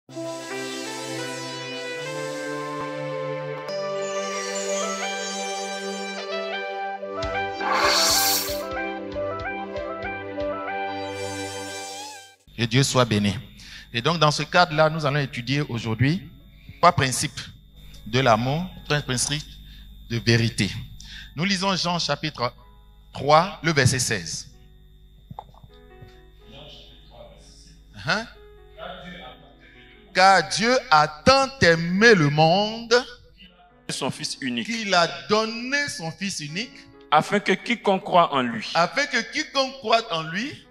Que Dieu soit béni. Et donc, dans ce cadre-là, nous allons étudier aujourd'hui 3 principes de l'amour, 3 principes de vérité. Nous lisons Jean chapitre 3, le verset 16. Car Dieu a tant aimé le monde son Fils unique, qu'il a donné son Fils unique, afin que quiconque croit en lui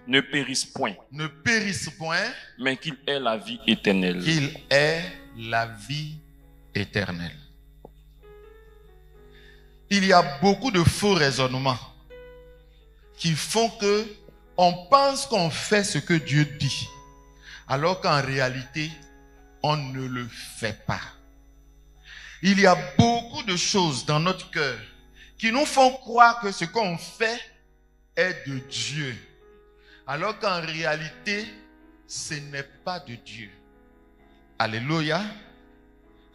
ne périsse point, mais qu'il ait la vie éternelle. Qu'il ait la vie éternelle. Il y a beaucoup de faux raisonnements qui font que on pense qu'on fait ce que Dieu dit, alors qu'en réalité, on ne le fait pas. Il y a beaucoup de choses dans notre cœur qui nous font croire que ce qu'on fait est de Dieu, alors qu'en réalité, ce n'est pas de Dieu. Alléluia.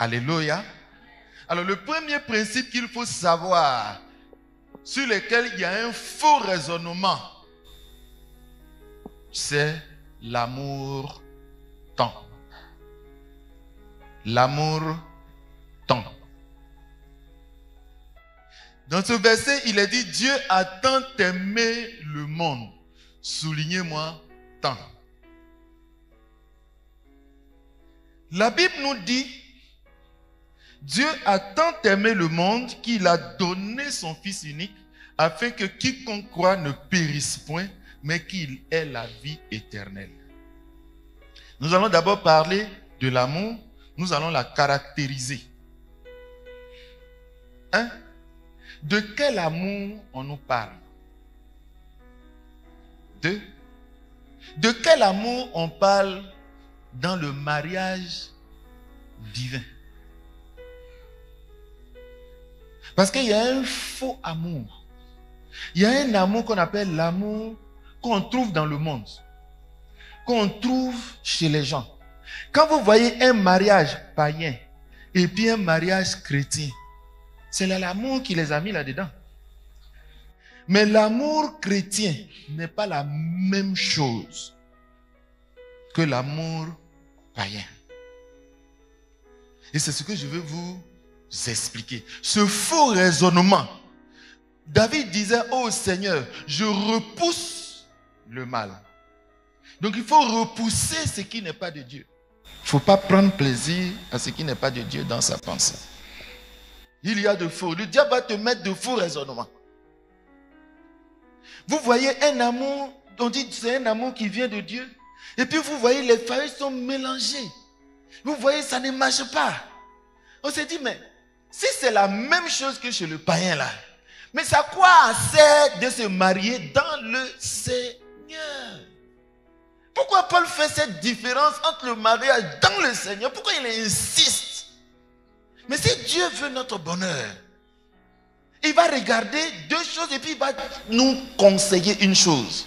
Alléluia. Alors le premier principe qu'il faut savoir, sur lequel il y a un faux raisonnement, c'est l'amour tend. L'amour tend. Dans ce verset, il est dit, Dieu a tant aimé le monde. Soulignez-moi, tant. La Bible nous dit, Dieu a tant aimé le monde qu'il a donné son Fils unique afin que quiconque croit ne périsse point, mais qu'il ait la vie éternelle. Nous allons d'abord parler de l'amour, nous allons la caractériser. De quel amour on nous parle? De quel amour on parle dans le mariage divin? Parce qu'il y a un faux amour. Il y a un amour qu'on appelle l'amour qu'on trouve dans le monde, qu'on trouve chez les gens. Quand vous voyez un mariage païen et puis un mariage chrétien, c'est l'amour qui les a mis là-dedans. Mais l'amour chrétien n'est pas la même chose que l'amour païen. Et c'est ce que je veux vous expliquer. Ce faux raisonnement. David disait, oh Seigneur, je repousse le mal. Donc il faut repousser ce qui n'est pas de Dieu. Il ne faut pas prendre plaisir à ce qui n'est pas de Dieu dans sa pensée. Il y a de faux. Le diable va te mettre de faux raisonnements. Vous voyez un amour, on dit c'est un amour qui vient de Dieu. Et puis vous voyez les familles sont mélangées. Vous voyez ça ne marche pas. On s'est dit mais si c'est la même chose que chez le païen là, mais ça quoi sert de se marier dans le Seigneur? Pourquoi Paul fait cette différence entre le mariage dans le Seigneur? Pourquoi il insiste? Mais si Dieu veut notre bonheur, il va regarder 2 choses et puis il va nous conseiller une chose.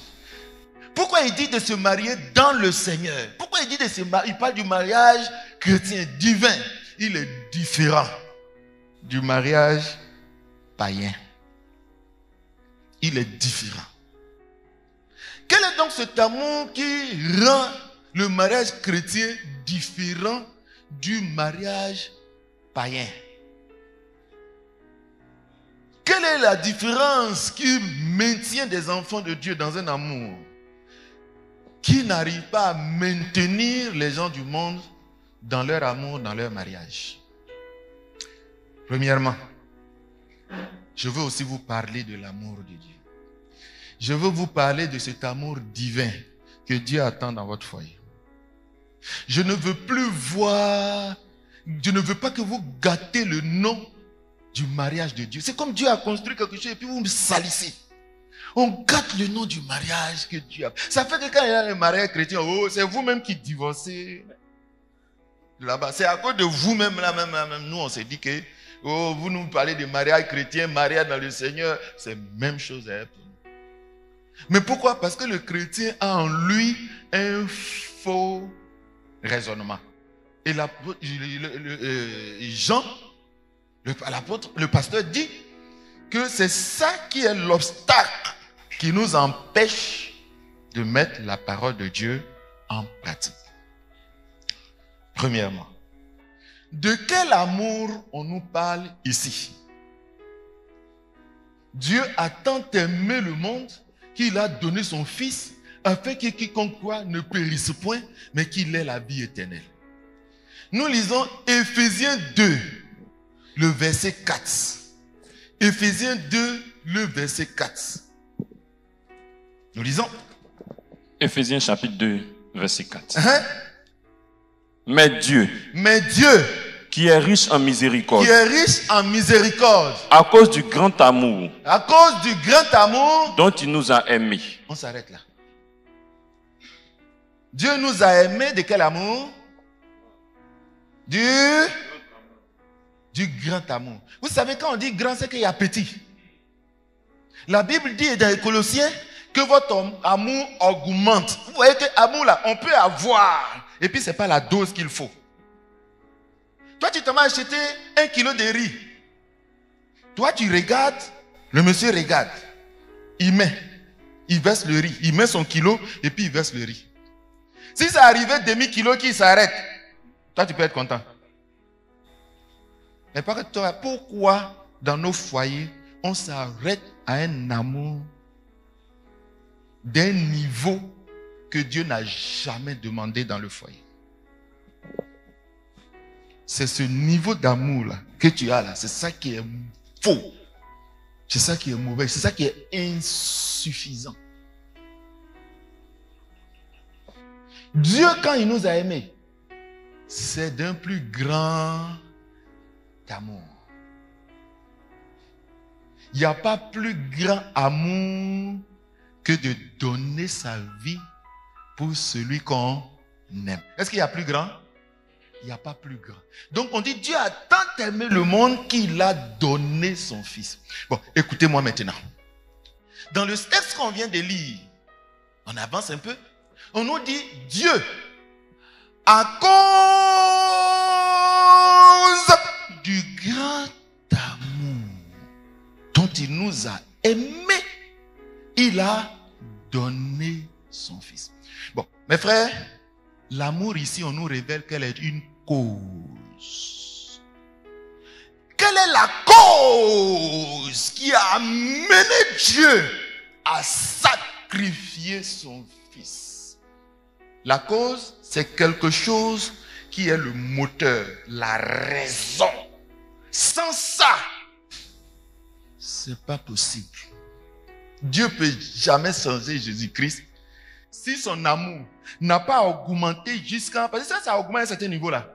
Pourquoi il dit de se marier dans le Seigneur? Pourquoi il dit de se marier? Il parle du mariage chrétien, divin. Il est différent du mariage païen. Il est différent. Quel est donc cet amour qui rend le mariage chrétien différent du mariage païen? Quelle est la différence qui maintient des enfants de Dieu dans un amour qui n'arrive pas à maintenir les gens du monde dans leur amour, dans leur mariage? Premièrement, je veux aussi vous parler de l'amour de Dieu. Je veux vous parler de cet amour divin que Dieu attend dans votre foyer. Je ne veux plus voir, je ne veux pas que vous gâtez le nom du mariage de Dieu. C'est comme Dieu a construit quelque chose et puis vous me salissez. On gâte le nom du mariage que Dieu a. Ça fait que quand il y a un mariage chrétien, oh, c'est vous-même qui divorcez là-bas. C'est à cause de vous-même là, même nous on s'est dit que oh, vous nous parlez de mariage chrétien, mariage dans le Seigneur, c'est la même chose pour nous. Mais pourquoi? Parce que le chrétien a en lui un faux raisonnement. Et Jean, l'apôtre, le pasteur dit que c'est ça qui est l'obstacle qui nous empêche de mettre la parole de Dieu en pratique. Premièrement, de quel amour on nous parle ici? Dieu a tant aimé le monde qu'il a donné son Fils afin que quiconque croit ne périsse point, mais qu'il ait la vie éternelle. Nous lisons Éphésiens 2, le verset 4. Éphésiens 2, le verset 4. Nous lisons. Éphésiens chapitre 2, verset 4. Mais Dieu, qui est riche en miséricorde, à cause du grand amour dont il nous a aimés. On s'arrête là. Dieu nous a aimés de quel amour? Du grand amour. Vous savez, quand on dit grand, c'est qu'il y a petit. La Bible dit dans les Colossiens que votre amour augmente. Vous voyez que l'amour là, on peut avoir. Et puis, ce n'est pas la dose qu'il faut. Toi, tu t'en vas acheter 1 kilo de riz. Toi, tu regardes, le monsieur regarde. Il verse le riz. Il met son kilo et puis il verse le riz. Si ça arrivait demi-kilo qui s'arrête, toi, tu peux être content. Mais par contre, toi, pourquoi dans nos foyers, on s'arrête à un amour d'un niveau que Dieu n'a jamais demandé dans le foyer? C'est ce niveau d'amour-là que tu as là. C'est ça qui est faux. C'est ça qui est mauvais. C'est ça qui est insuffisant. Dieu, quand il nous a aimés, c'est d'un plus grand amour. Il n'y a pas plus grand amour que de donner sa vie pour celui qu'on aime. Est-ce qu'il y a plus grand? Il n'y a pas plus grand. Donc on dit Dieu a tant aimé le monde qu'il a donné son Fils. Bon, écoutez-moi maintenant. Dans le texte qu'on vient de lire, on avance un peu. On nous dit Dieu, à cause du grand amour dont il nous a aimés, il a donné son Fils. Bon, mes frères, l'amour ici, on nous révèle qu'elle est une cause. Quelle est la cause qui a amené Dieu à sacrifier son Fils? La cause, c'est quelque chose qui est le moteur, la raison. Sans ça, c'est pas possible. Dieu peut jamais changer Jésus-Christ si son amour n'a pas augmenté jusqu'à... Parce que ça augmente à un certain niveau-là.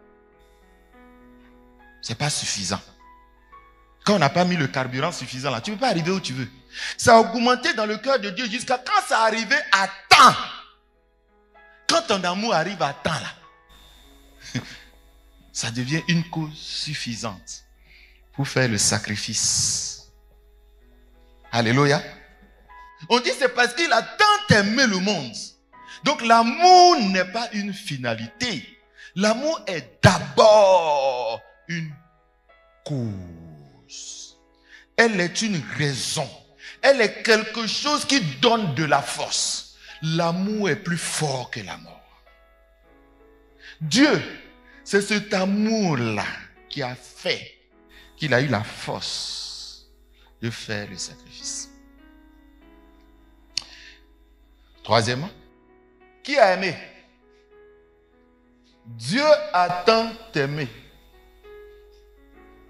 C'est pas suffisant. Quand on n'a pas mis le carburant suffisant là, tu ne peux pas arriver où tu veux. Ça a augmenté dans le cœur de Dieu jusqu'à quand ça arrivait à temps. Quand ton amour arrive à temps là, ça devient une cause suffisante pour faire le sacrifice. Alléluia. On dit c'est parce qu'il a tant aimé le monde. Donc l'amour n'est pas une finalité. L'amour est d'abord une cause. Elle est une raison. Elle est quelque chose qui donne de la force. L'amour est plus fort que la mort. Dieu, c'est cet amour-là qui a fait qu'il a eu la force de faire le sacrifice. Troisièmement, qui a aimé? Dieu a tant aimé.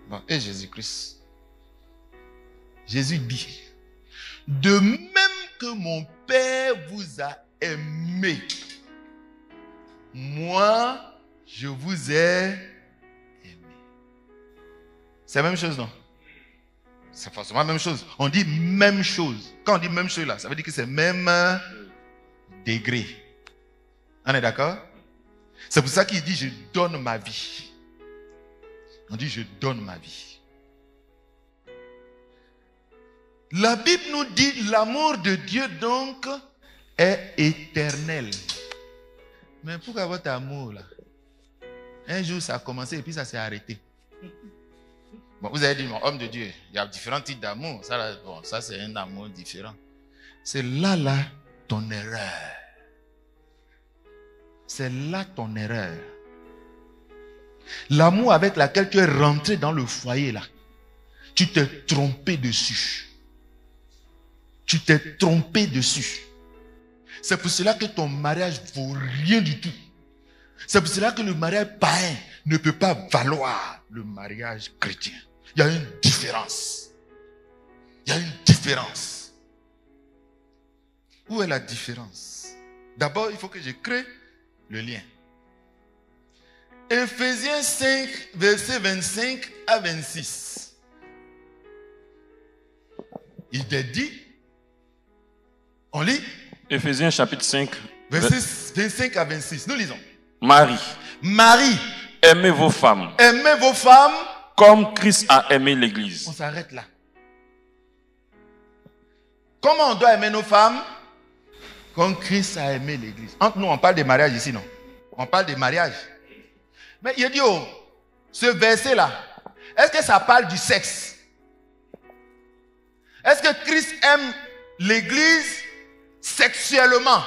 Bon, et Jésus-Christ. Jésus dit, de même que mon Père vous a aimé, moi, je vous ai aimé. C'est la même chose, non? C'est forcément la même chose. On dit même chose. Quand on dit même chose là, ça veut dire que c'est même degré. On est d'accord? C'est pour ça qu'il dit je donne ma vie. On dit je donne ma vie. La Bible nous dit l'amour de Dieu donc est éternel. Mais pourquoi votre amour là Un jour, ça a commencé et puis ça s'est arrêté. Bon, vous avez dit, mon homme de Dieu, il y a différents types d'amour. Ça, là, bon, ça c'est un amour différent. C'est là ton erreur. C'est là ton erreur. L'amour avec lequel tu es rentré dans le foyer là, tu t'es trompé dessus. Tu t'es trompé dessus. C'est pour cela que ton mariage ne vaut rien du tout. C'est pour cela que le mariage païen ne peut pas valoir le mariage chrétien. Il y a une différence. Il y a une différence. Où est la différence? D'abord, il faut que je crée le lien. Éphésiens 5, versets 25 à 26. Il t'est dit, on lit Éphésiens chapitre 5, versets 25 à 26. Nous lisons. Marie, aimez vos femmes. Aimez vos femmes. Comme Christ a aimé l'Église. On s'arrête là. Comment on doit aimer nos femmes? Comme Christ a aimé l'Église. Entre nous, on parle de mariage ici, non? On parle de mariage. Mais il dit, oh, ce verset-là, est-ce que ça parle du sexe? Est-ce que Christ aime l'Église sexuellement?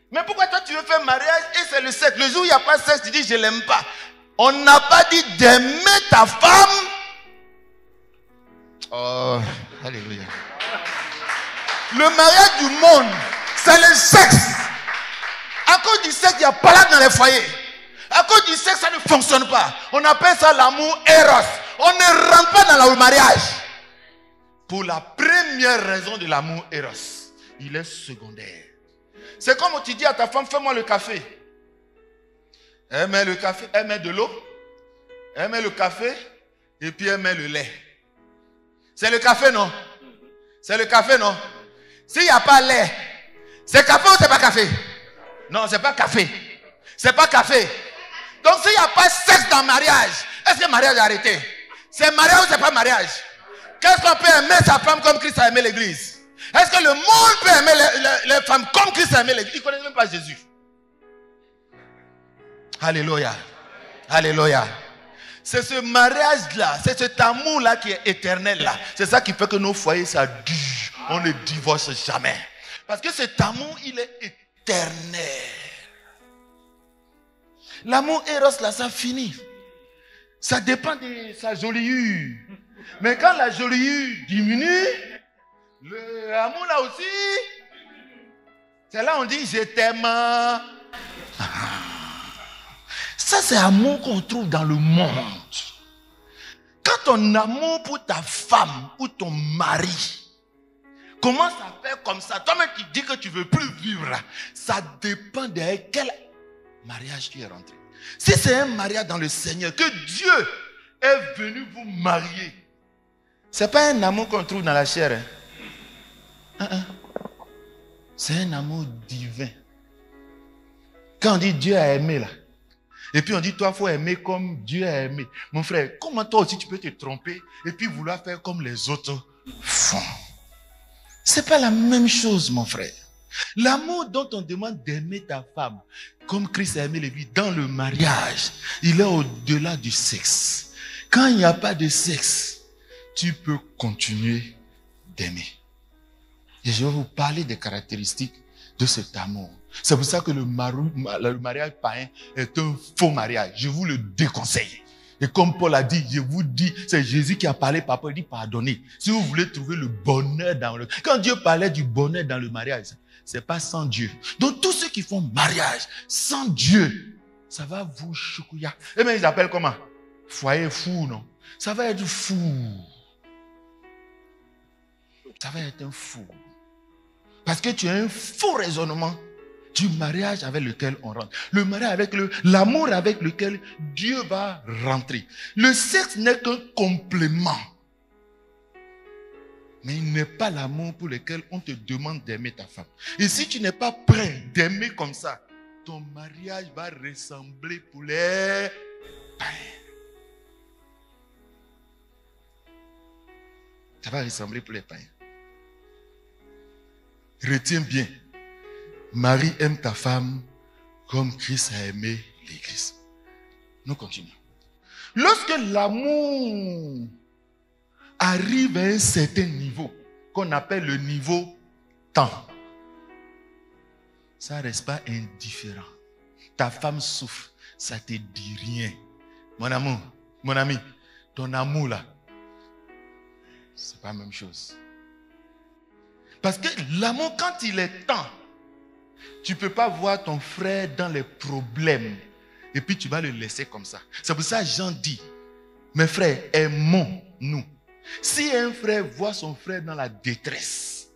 Mais pourquoi toi tu veux faire mariage et c'est le sexe? Le jour où il n'y a pas de sexe, tu dis je ne l'aime pas. On n'a pas dit d'aimer ta femme. Oh, alléluia. Le mariage du monde, c'est le sexe. À cause du sexe, il y a pas là dans les foyers. À cause du sexe, ça ne fonctionne pas. On appelle ça l'amour éros. On ne rentre pas dans le mariage. Pour la première raison de l'amour éros, il est secondaire. C'est comme tu dis à ta femme, fais-moi le café. Elle met le café, elle met de l'eau, elle met le café et puis elle met le lait. C'est le café, non? C'est le café, non? S'il n'y a pas lait, c'est café ou c'est pas café? Non, c'est pas café. C'est pas café. Donc s'il n'y a pas sexe dans le mariage, est-ce que le mariage est arrêté? C'est mariage ou c'est pas mariage? Qu'est-ce qu'on peut aimer sa femme comme Christ a aimé l'église? Est-ce que le monde peut aimer les femmes comme Christ a aimé l'église? Ils ne connaissent même pas Jésus. Alléluia. Alléluia. C'est ce mariage-là, c'est cet amour-là qui est éternel là. C'est ça qui fait que nos foyers, ça dure. On ne divorce jamais. Parce que cet amour, il est éternel. L'amour éros là, ça finit. Ça dépend de sa joliure. Mais quand la joliure diminue, l'amour là aussi, c'est là on dit je t'aime. Ça c'est l'amour qu'on trouve dans le monde. Quand ton amour pour ta femme ou ton mari commence à faire comme ça, toi-même tu dis que tu ne veux plus vivre là, ça dépend de quel mariage tu es rentré. Si c'est un mariage dans le Seigneur, que Dieu est venu vous marier, ce n'est pas un amour qu'on trouve dans la chair. Hein? C'est un amour divin. Quand on dit Dieu a aimé là, et puis on dit toi il faut aimer comme Dieu a aimé. Mon frère, comment toi aussi tu peux te tromper et puis vouloir faire comme les autres font? Ce n'est pas la même chose mon frère. L'amour dont on demande d'aimer ta femme comme Christ a aimé l'église dans le mariage, il est au-delà du sexe. Quand il n'y a pas de sexe, tu peux continuer d'aimer. Et je vais vous parler des caractéristiques de cet amour. C'est pour ça que le mariage païen est un faux mariage. Je vous le déconseille. Et comme Paul a dit, je vous dis, c'est Jésus qui a parlé par Paul, il dit pardonnez. Si vous voulez trouver le bonheur dans le... Quand Dieu parlait du bonheur dans le mariage, c'est pas sans Dieu. Donc tous ceux qui font mariage sans Dieu, ça va vous choukouya. Et bien ils appellent comment? Foyer fou, non? Ça va être fou. Ça va être un fou. Parce que tu as un faux raisonnement du mariage avec lequel on rentre. Le mariage avec l'amour avec lequel Dieu va rentrer. Le sexe n'est qu'un complément. Mais il n'est pas l'amour pour lequel on te demande d'aimer ta femme. Et si tu n'es pas prêt d'aimer comme ça, ton mariage va ressembler pour les païens. Ça va ressembler pour les païens. Retiens bien. Marie aime ta femme comme Christ a aimé l'Église. Nous continuons. Lorsque l'amour arrive à un certain niveau, qu'on appelle le niveau temps, ça ne reste pas indifférent. Ta femme souffre, ça ne te dit rien. Mon amour, mon ami, ton amour là, c'est pas la même chose. Parce que l'amour, quand il est temps, tu ne peux pas voir ton frère dans les problèmes et puis tu vas le laisser comme ça. C'est pour ça que Jean dit, mes frères, aimons-nous. Si un frère voit son frère dans la détresse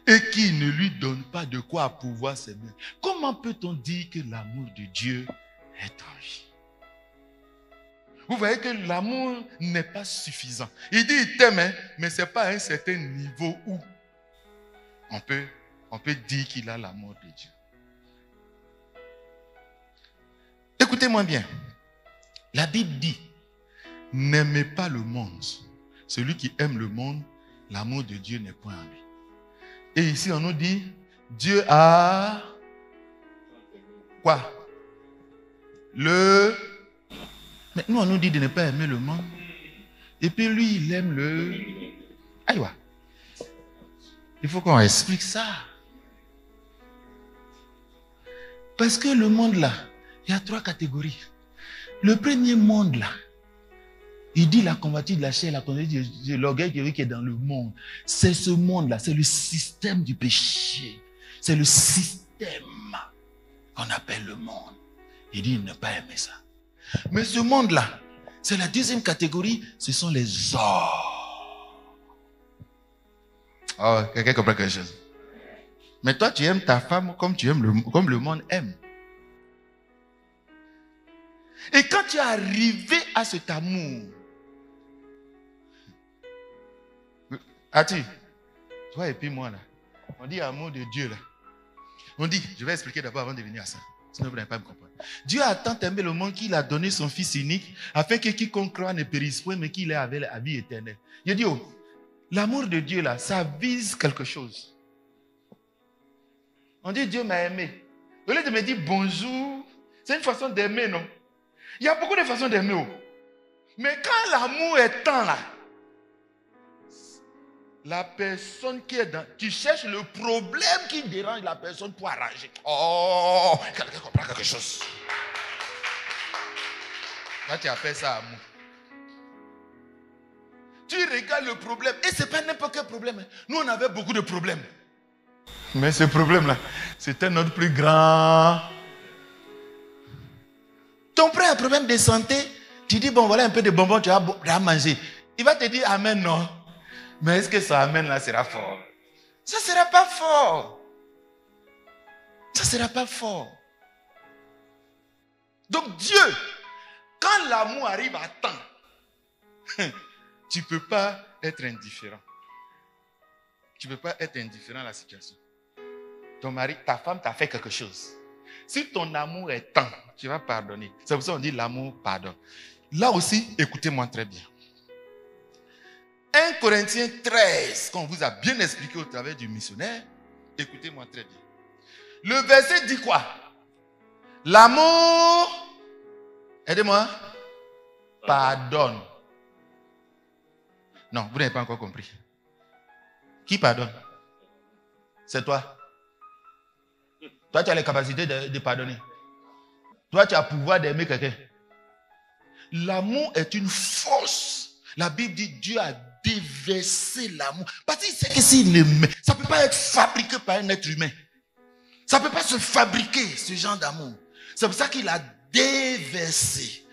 et qu'il ne lui donne pas de quoi pouvoir s'aimer, comment peut-on dire que l'amour de Dieu est en lui? Vous voyez que l'amour n'est pas suffisant. Il dit il t'aime, mais ce n'est pas à un certain niveau où on peut dire qu'il a l'amour de Dieu. Écoutez-moi bien. La Bible dit, n'aimez pas le monde. Celui qui aime le monde, l'amour de Dieu n'est point en lui. Et ici, on nous dit, Dieu a quoi? Mais nous, on nous dit de ne pas aimer le monde. Et puis lui, il aime le... Aïe, il faut qu'on explique ça. Parce que le monde là, il y a 3 catégories. Le premier monde là, il dit la convoitise de la chair, la convoitise de l'orgueil qui est dans le monde. C'est ce monde-là, c'est le système du péché. C'est le système qu'on appelle le monde. Il dit ne pas aimer ça. Mais ce monde-là, c'est la deuxième catégorie, ce sont les hommes. Oh, quelqu'un comprend quelque chose? Mais toi, tu aimes ta femme comme comme le monde aime. Et quand tu es arrivé à cet amour, toi et puis moi là, on dit amour de Dieu là. On dit, je vais expliquer d'abord avant de venir à ça. Sinon vous n'allez pas me comprendre. Dieu a tant aimé le monde qu'il a donné son Fils unique afin que quiconque croit ne périsse point mais qu'il ait la vie éternelle. Il dit, l'amour de Dieu là, ça vise quelque chose. On dit Dieu m'a aimé. Au lieu de me dire bonjour, c'est une façon d'aimer, non? Il y a beaucoup de façons d'aimer. Mais quand l'amour est temps là, la personne qui est dans... Tu cherches le problème qui dérange la personne pour arranger. Oh, quelqu'un comprend quelque chose. Quand tu appelles ça amour. Tu regardes le problème. Et ce n'est pas n'importe quel problème. Nous, on avait beaucoup de problèmes. Mais ce problème-là, c'était notre plus grand. Ton frère a un problème de santé. Tu dis, bon, voilà un peu de bonbons, tu vas manger. Il va te dire, amen, non. Mais est-ce que ça amène là sera fort? Ça ne sera pas fort. Ça ne sera pas fort. Donc Dieu, quand l'amour arrive à temps, tu ne peux pas être indifférent. Tu ne peux pas être indifférent à la situation. Ton mari, ta femme t'a fait quelque chose. Si ton amour est temps, tu vas pardonner. C'est pour ça qu'on dit l'amour pardonne. Là aussi, écoutez-moi très bien. 1 Corinthiens 13, qu'on vous a bien expliqué au travers du missionnaire, écoutez-moi très bien. Le verset dit quoi? L'amour, aidez-moi, pardonne. Non, vous n'avez pas encore compris. Qui pardonne? C'est toi. Toi, tu as les capacités de pardonner. Toi, tu as le pouvoir d'aimer quelqu'un. L'amour est une force. La Bible dit Dieu a déversé l'amour. Parce qu'il sait que s'il aimait, ça ne peut pas être fabriqué par un être humain. Ça ne peut pas se fabriquer, ce genre d'amour. C'est pour ça qu'il a déversé.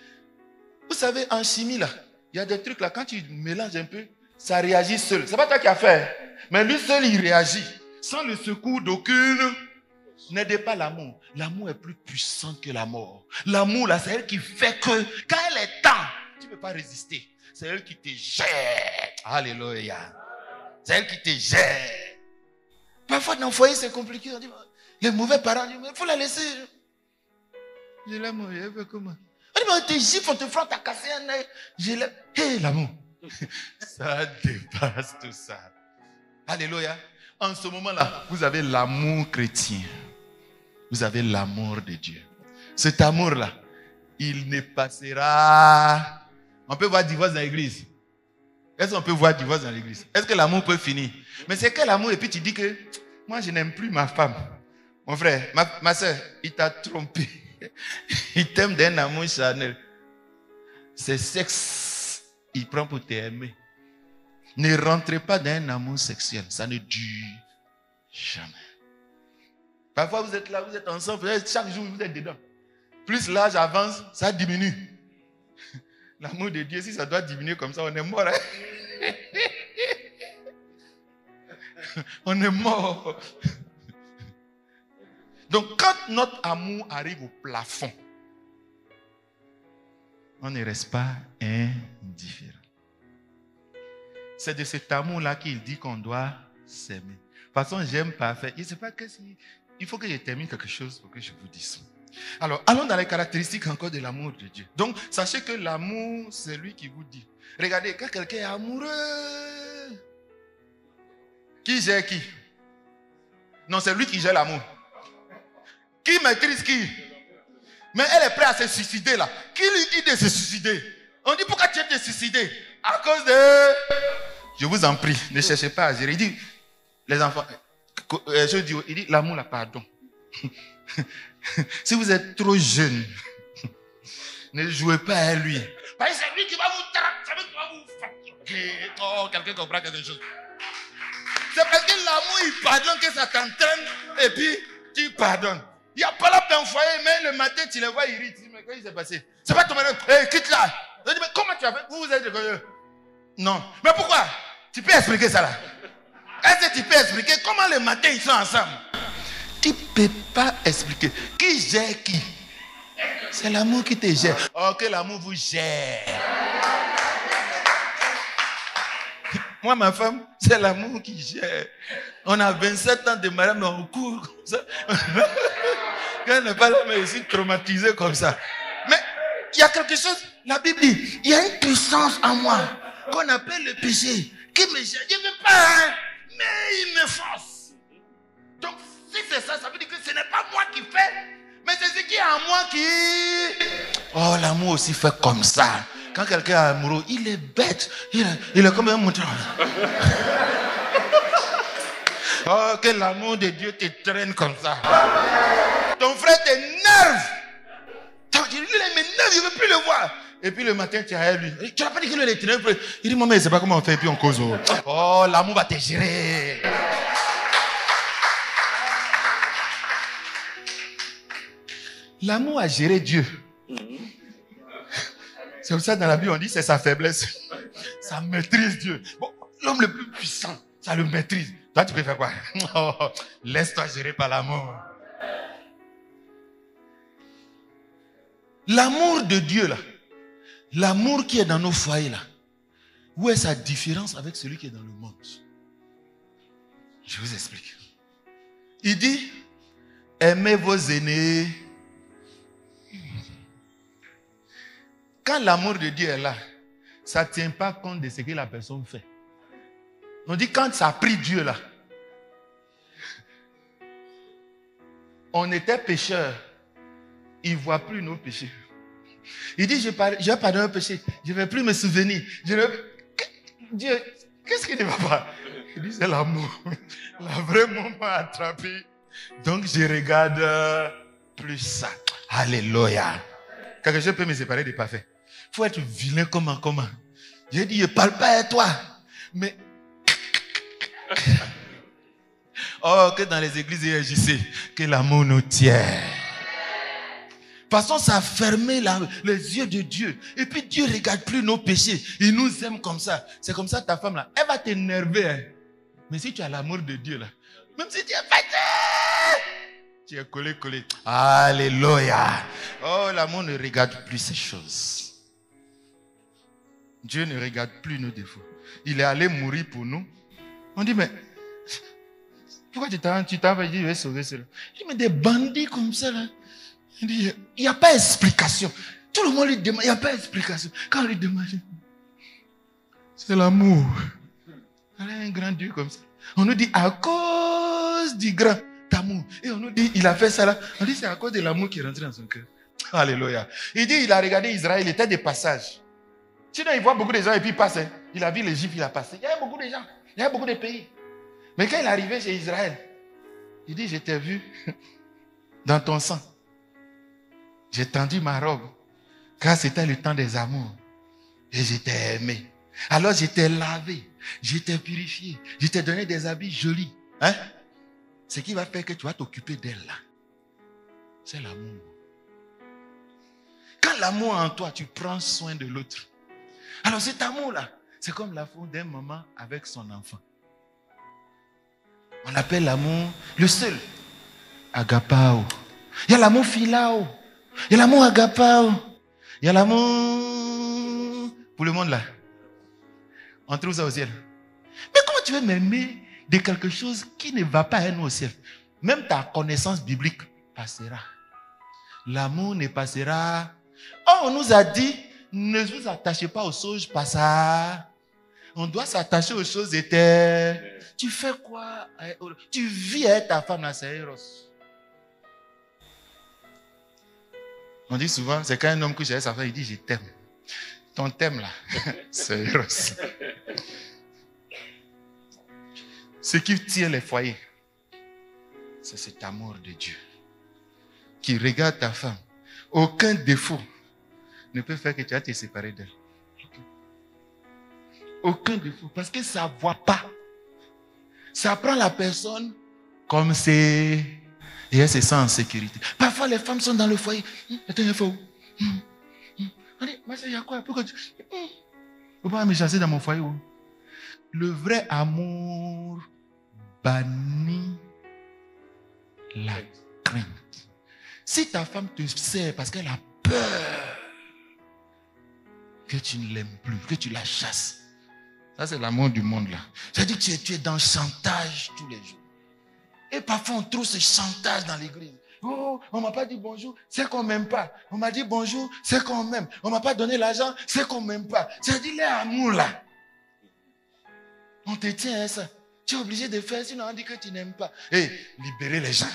Vous savez, en chimie, là, il y a des trucs là, quand tu mélanges un peu, ça réagit seul. Ce n'est pas toi qui as fait. Mais lui seul, il réagit. Sans le secours d'aucune. N'aidez pas l'amour. L'amour est plus puissant que la mort. L'amour, là, c'est elle qui fait que, quand elle est temps, tu ne peux pas résister. C'est elle qui te jette. Alléluia. C'est elle qui te jette. Parfois, dans le foyer, c'est compliqué. On dit, les mauvais parents disent, il faut la laisser. Je l'aime, elle veut comment? On dit, on te gifle, on te frappe, t'as cassé un œil. Je l'aime. Hé, l'amour. Ça dépasse tout ça. Alléluia. En ce moment-là, vous avez l'amour chrétien. vous avez l'amour de Dieu. Cet amour-là, il ne passera. On peut voir divorce dans l'église. Est-ce qu'on peut voir divorce dans l'église? Est-ce que l'amour peut finir? Mais c'est quel amour? Et puis tu dis que moi je n'aime plus ma femme. Mon frère, ma soeur, il t'a trompé. Il t'aime d'un amour charnel. C'est sexe. Il prend pour t'aimer. Ne rentrez pas dans un amour sexuel. Ça ne dure jamais. Parfois vous êtes là, vous êtes ensemble. Chaque jour vous êtes dedans. Plus l'âge avance, ça diminue. L'amour de Dieu, si ça doit diminuer comme ça, on est mort. Hein? On est mort. Donc, quand notre amour arrive au plafond, on ne reste pas indifférent. C'est de cet amour-là qu'il dit qu'on doit s'aimer. De toute façon, j'aime pas faire. Je ne sais pas qu'est-ce qu'il... Il faut que je termine quelque chose pour que je vous dise. Alors, allons dans les caractéristiques encore de l'amour de Dieu. Donc, sachez que l'amour, c'est lui qui vous dit. Regardez, quand quelqu'un est amoureux, qui gère qui? Non, c'est lui qui gère l'amour. Qui maîtrise qui? Mais elle est prête à se suicider là. Qui lui dit de se suicider? On dit pourquoi tu veux te suicider? À cause de... Je vous en prie, ne cherchez pas à gérer. Il dit, les enfants, je dis, il dit l'amour, là, pardon. Si vous êtes trop jeune, ne jouez pas à lui. Parce que c'est lui qui va vous fatiguer. Oh, quelqu'un comprend quelque chose. C'est parce que l'amour, il pardonne que ça t'entraîne et puis tu pardonnes. Il n'y a pas là dans le foyer, mais le matin, tu les vois, ils rient. Mais qu'est-ce qui s'est passé? C'est pas ton mari. Hey, quitte là. Je dis, mais comment tu as fait? Vous êtes de... Non. Mais pourquoi? Tu peux expliquer ça là? Est-ce que tu peux expliquer comment le matin ils sont ensemble? Tu ne peux pas expliquer. Qui gère qui? C'est l'amour qui te gère. Oh, que l'amour vous gère. Moi, ma femme, c'est l'amour qui gère. On a 27 ans de mariage, mais on court comme ça. Quand elle n'est pas là, mais aussi traumatisée comme ça. Mais il y a quelque chose, la Bible dit, il y a une puissance en moi qu'on appelle le péché, qui me gère. Je ne veux pas, hein, mais il me force. Donc, si c'est ça, ça veut dire que ce n'est pas moi qui fais, mais c'est ce qui est en moi qui... Oh, l'amour aussi fait comme ça. Quand quelqu'un est amoureux, il est bête. Il est comme un mouton. Oh, que l'amour de Dieu te traîne comme ça. Ton frère t'énerve. Il m'énerve, je ne veux plus le voir. Et puis le matin, tu es à lui. Tu n'as pas dit qu'il est l'éternel. Il dit, maman, je ne sais pas comment on fait, et puis on cause. Oh, l'amour va te gérer. L'amour a géré Dieu. C'est pour ça dans la Bible on dit c'est sa faiblesse. Ça maîtrise Dieu. Bon, l'homme le plus puissant, ça le maîtrise. Toi tu peux faire quoi? Oh, laisse-toi gérer par l'amour. L'amour de Dieu là, l'amour qui est dans nos foyers là, où est sa différence avec celui qui est dans le monde? Je vous explique. Il dit, aimez vos aînés. Quand l'amour de Dieu est là, ça ne tient pas compte de ce que la personne fait. On dit quand ça a pris Dieu là, on était pécheurs, il ne voit plus nos péchés. Il dit, j'ai pardonné un péché, je ne vais plus me souvenir. Dieu, qu'est-ce qui ne va pas? Il dit, c'est l'amour. La vraiment m'a attrapé. Donc je regarde plus ça. Alléluia. Quelque chose peut me séparer des parfaits. Il faut être vilain comment. J'ai dit, je ne parle pas à toi. Mais... Oh, que dans les églises ERJC, que l'amour nous tient. Parce que ça a fermé les yeux de Dieu. Et puis Dieu ne regarde plus nos péchés. Il nous aime comme ça. C'est comme ça ta femme là, elle va t'énerver. Hein. Mais si tu as l'amour de Dieu là, même si tu es fatigué, tu es collé. Alléluia. Oh, l'amour ne regarde plus ces choses. Dieu ne regarde plus nos défauts. Il est allé mourir pour nous. On dit, mais pourquoi tu t'en vas dire, je vais sauver cela? Il dit, mais des bandits comme ça là. Il dit, il n'y a pas d'explication. Tout le monde lui demande, il n'y a pas d'explication. Quand on lui demande, c'est l'amour. Elle a un grand Dieu comme ça. On nous dit, à cause du grand, d'amour. Et on nous dit, il a fait ça là. On dit, c'est à cause de l'amour qui est rentré dans son cœur. Alléluia. Il dit, il a regardé Israël, il était des passages. Sinon, il voit beaucoup de gens et puis il passe. Il a vu l'Égypte, il a passé. Il y a beaucoup de gens, il y a beaucoup de pays. Mais quand il est arrivé chez Israël, il dit, je t'ai vu dans ton sang. J'ai tendu ma robe, car c'était le temps des amours. Et je t'ai aimé. Alors je t'ai lavé, je t'ai purifié, je t'ai donné des habits jolis. Hein? Ce qui va faire que tu vas t'occuper d'elle là, c'est l'amour. Quand l'amour est en toi, tu prends soin de l'autre. Alors cet amour-là, c'est comme l'amour d'un maman avec son enfant. On appelle l'amour le seul. Agapao. Il y a l'amour philao. Il y a l'amour agapao. Il y a l'amour pour le monde là. On trouve ça au ciel. Mais comment tu veux m'aimer de quelque chose qui ne va pas à nous au ciel? Même ta connaissance biblique passera. L'amour ne passera. Oh, on nous a dit, ne vous attachez pas aux choses passées. On doit s'attacher aux choses éternelles. Tu fais quoi? Tu vis avec ta femme là, c'est Eros. On dit souvent, c'est quand un homme couche avec sa femme, il dit, je t'aime. Ton thème là, c'est Eros. Ce qui tient les foyers, c'est cet amour de Dieu qui regarde ta femme. Aucun défaut ne peut faire que tu vas te séparer d'elle. Aucun défaut. Parce que ça ne voit pas. Ça prend la personne comme c'est. Et elle se sent en sécurité. Parfois, les femmes sont dans le foyer. Attends, il faut. On dit, mais il y a quoi? Pourquoi tu. Vous pouvez me chasser dans mon foyer. Le vrai amour bannit la crainte. Si ta femme te sert parce qu'elle a peur que tu ne l'aimes plus, que tu la chasses, ça c'est l'amour du monde là. C'est-à-dire que tu es dans le chantage tous les jours. Et parfois on trouve ce chantage dans l'église. Oh, on ne m'a pas dit bonjour, c'est qu'on ne m'aime pas. On m'a dit bonjour, c'est qu'on m'aime. On ne m'a pas donné l'argent, c'est qu'on ne m'aime pas. C'est-à-dire l'amour là. On te tient à ça. Tu es obligé de faire, sinon on dit que tu n'aimes pas. Et libérez les gens.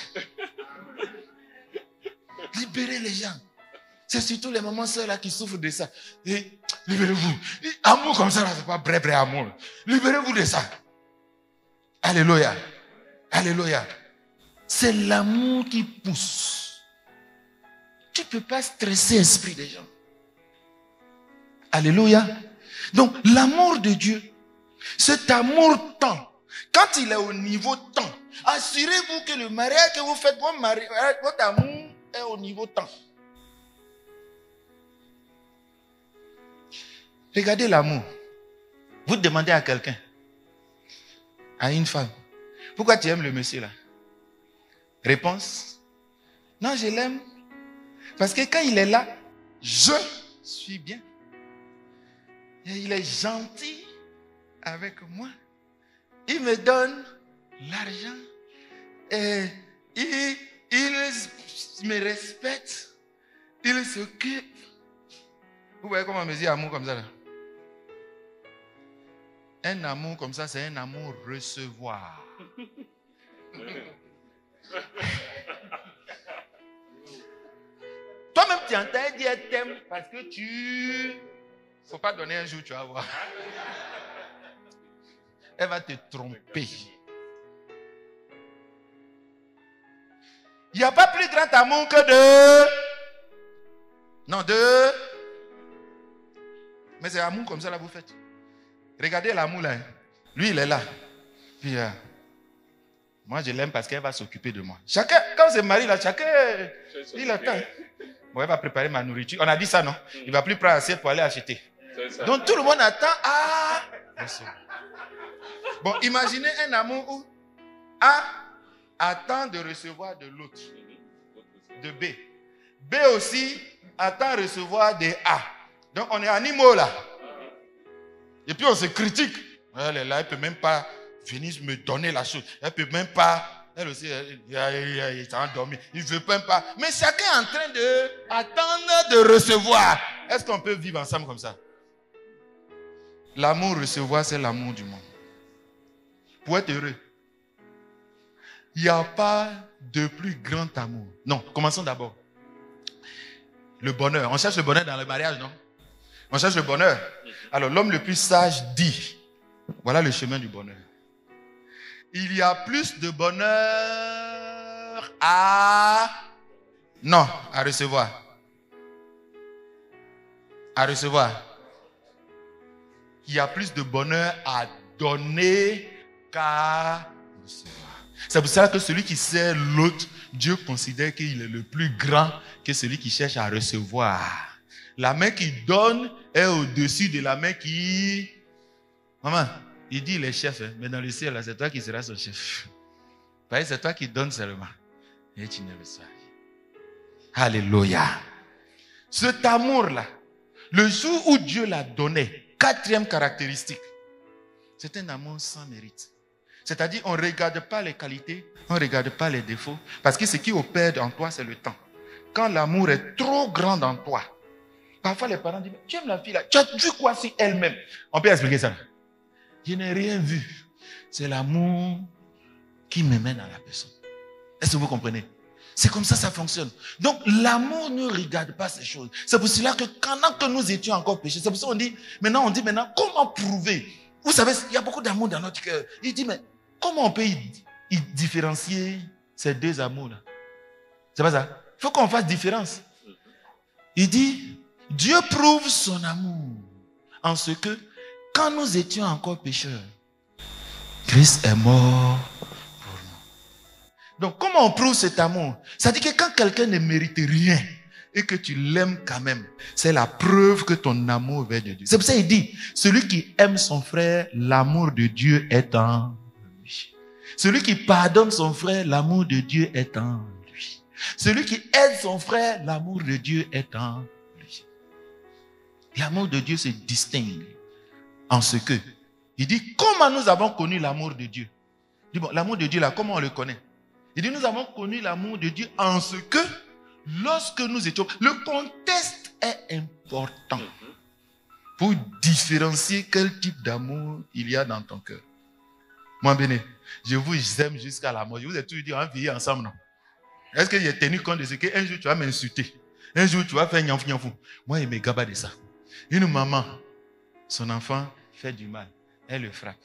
Libérez les gens. C'est surtout les mamans seules là qui souffrent de ça. Et libérez-vous. Et amour comme ça, là, c'est pas vrai amour. Libérez-vous de ça. Alléluia. Alléluia. C'est l'amour qui pousse. Tu ne peux pas stresser l'esprit des gens. Alléluia. Donc, l'amour de Dieu, cet amour temps, quand il est au niveau temps, assurez-vous que le mariage que vous faites, votre amour est au niveau temps. Regardez l'amour. Vous demandez à quelqu'un, à une femme, pourquoi tu aimes le monsieur là? Réponse, non, je l'aime. Parce que quand il est là, je suis bien. Et il est gentil avec moi. Il me donne l'argent. Et il me respecte. Il s'occupe. Vous voyez comment on me dit amour comme ça là? Un amour comme ça, c'est un amour recevoir. Toi-même, tu entends dire t'aimes parce que tu... Faut pas donner un jour, tu vas voir. Elle va te tromper. Il n'y a pas plus grand amour que de... Non, de... Mais c'est l'amour comme ça là, vous faites. Regardez l'amour là. Lui, il est là. Puis, moi, je l'aime parce qu'elle va s'occuper de moi. Chacun, quand c'est marie là, chacun, il attend. Bon, elle va préparer ma nourriture. On a dit ça, non? Il ne va plus prendre assiette pour aller acheter. Donc, tout le monde attend. Ah! Bon, imaginez un amour où A attend de recevoir de l'autre. De B. B aussi attend de recevoir de A. Donc, on est animaux là. Et puis, on se critique. Elle est là, elle ne peut même pas venir me donner la chose. Elle ne peut même pas. Elle aussi, elle s'est endormie. Il ne veut même pas. Mais chacun est en train d'attendre de recevoir. Est-ce qu'on peut vivre ensemble comme ça? L'amour recevoir, c'est l'amour du monde. Pour être heureux, Il n'y a pas de plus grand amour. Non, commençons d'abord. Le bonheur. On cherche le bonheur dans le mariage, non? On cherche le bonheur. Alors, l'homme le plus sage dit, voilà le chemin du bonheur. Il y a plus de bonheur à... Non, à recevoir. À recevoir. Il y a plus de bonheur à donner qu'à recevoir. C'est pour ça que celui qui sert l'autre, Dieu considère qu'il est le plus grand que celui qui cherche à recevoir. La main qui donne est au-dessus de la main qui... Maman, il dit il est chef, mais dans le ciel, là, c'est toi qui seras son chef. Parce que c'est toi qui donnes seulement. Et tu ne reçois rien. Alléluia. Cet amour-là, le jour où Dieu l'a donné, quatrième caractéristique, c'est un amour sans mérite. C'est-à-dire, on ne regarde pas les qualités, on ne regarde pas les défauts, parce que ce qui opère en toi, c'est le temps. Quand l'amour est trop grand en toi, parfois les parents disent, tu aimes la fille là, tu as vu quoi sur elle-même? On peut expliquer ça. Je n'ai rien vu. C'est l'amour qui me mène à la personne. Est-ce que vous comprenez? C'est comme ça fonctionne. Donc, l'amour ne regarde pas ces choses. C'est pour cela que pendant que nous étions encore péchés, c'est pour ça qu'on dit, maintenant, comment prouver? Vous savez, il y a beaucoup d'amour dans notre cœur. Il dit, mais comment on peut y différencier ces deux amours-là? C'est pas ça? Il faut qu'on fasse différence. Il dit, Dieu prouve son amour en ce que, quand nous étions encore pécheurs, Christ est mort pour nous. Donc, comment on prouve cet amour? Ça dit que quand quelqu'un ne mérite rien et que tu l'aimes quand même, c'est la preuve que ton amour vient de Dieu. C'est pour ça qu'il dit, celui qui aime son frère, l'amour de Dieu est en lui. Celui qui pardonne son frère, l'amour de Dieu est en lui. Celui qui aide son frère, l'amour de Dieu est en lui. L'amour de Dieu se distingue en ce que, il dit, comment nous avons connu l'amour de Dieu? Il dit, bon, l'amour de Dieu là, comment on le connaît? Il dit, nous avons connu l'amour de Dieu en ce que, lorsque nous étions, le contexte est important pour différencier quel type d'amour il y a dans ton cœur. Moi, béni, je vous aime jusqu'à la mort. Je vous ai toujours dit, on va vieillir ensemble, non? Est-ce que j'ai tenu compte de ce qu'un jour tu vas m'insulter? Un jour tu vas faire nianfou nianfou. Moi, il me gaba de ça. Une maman, son enfant fait du mal. Elle le frappe.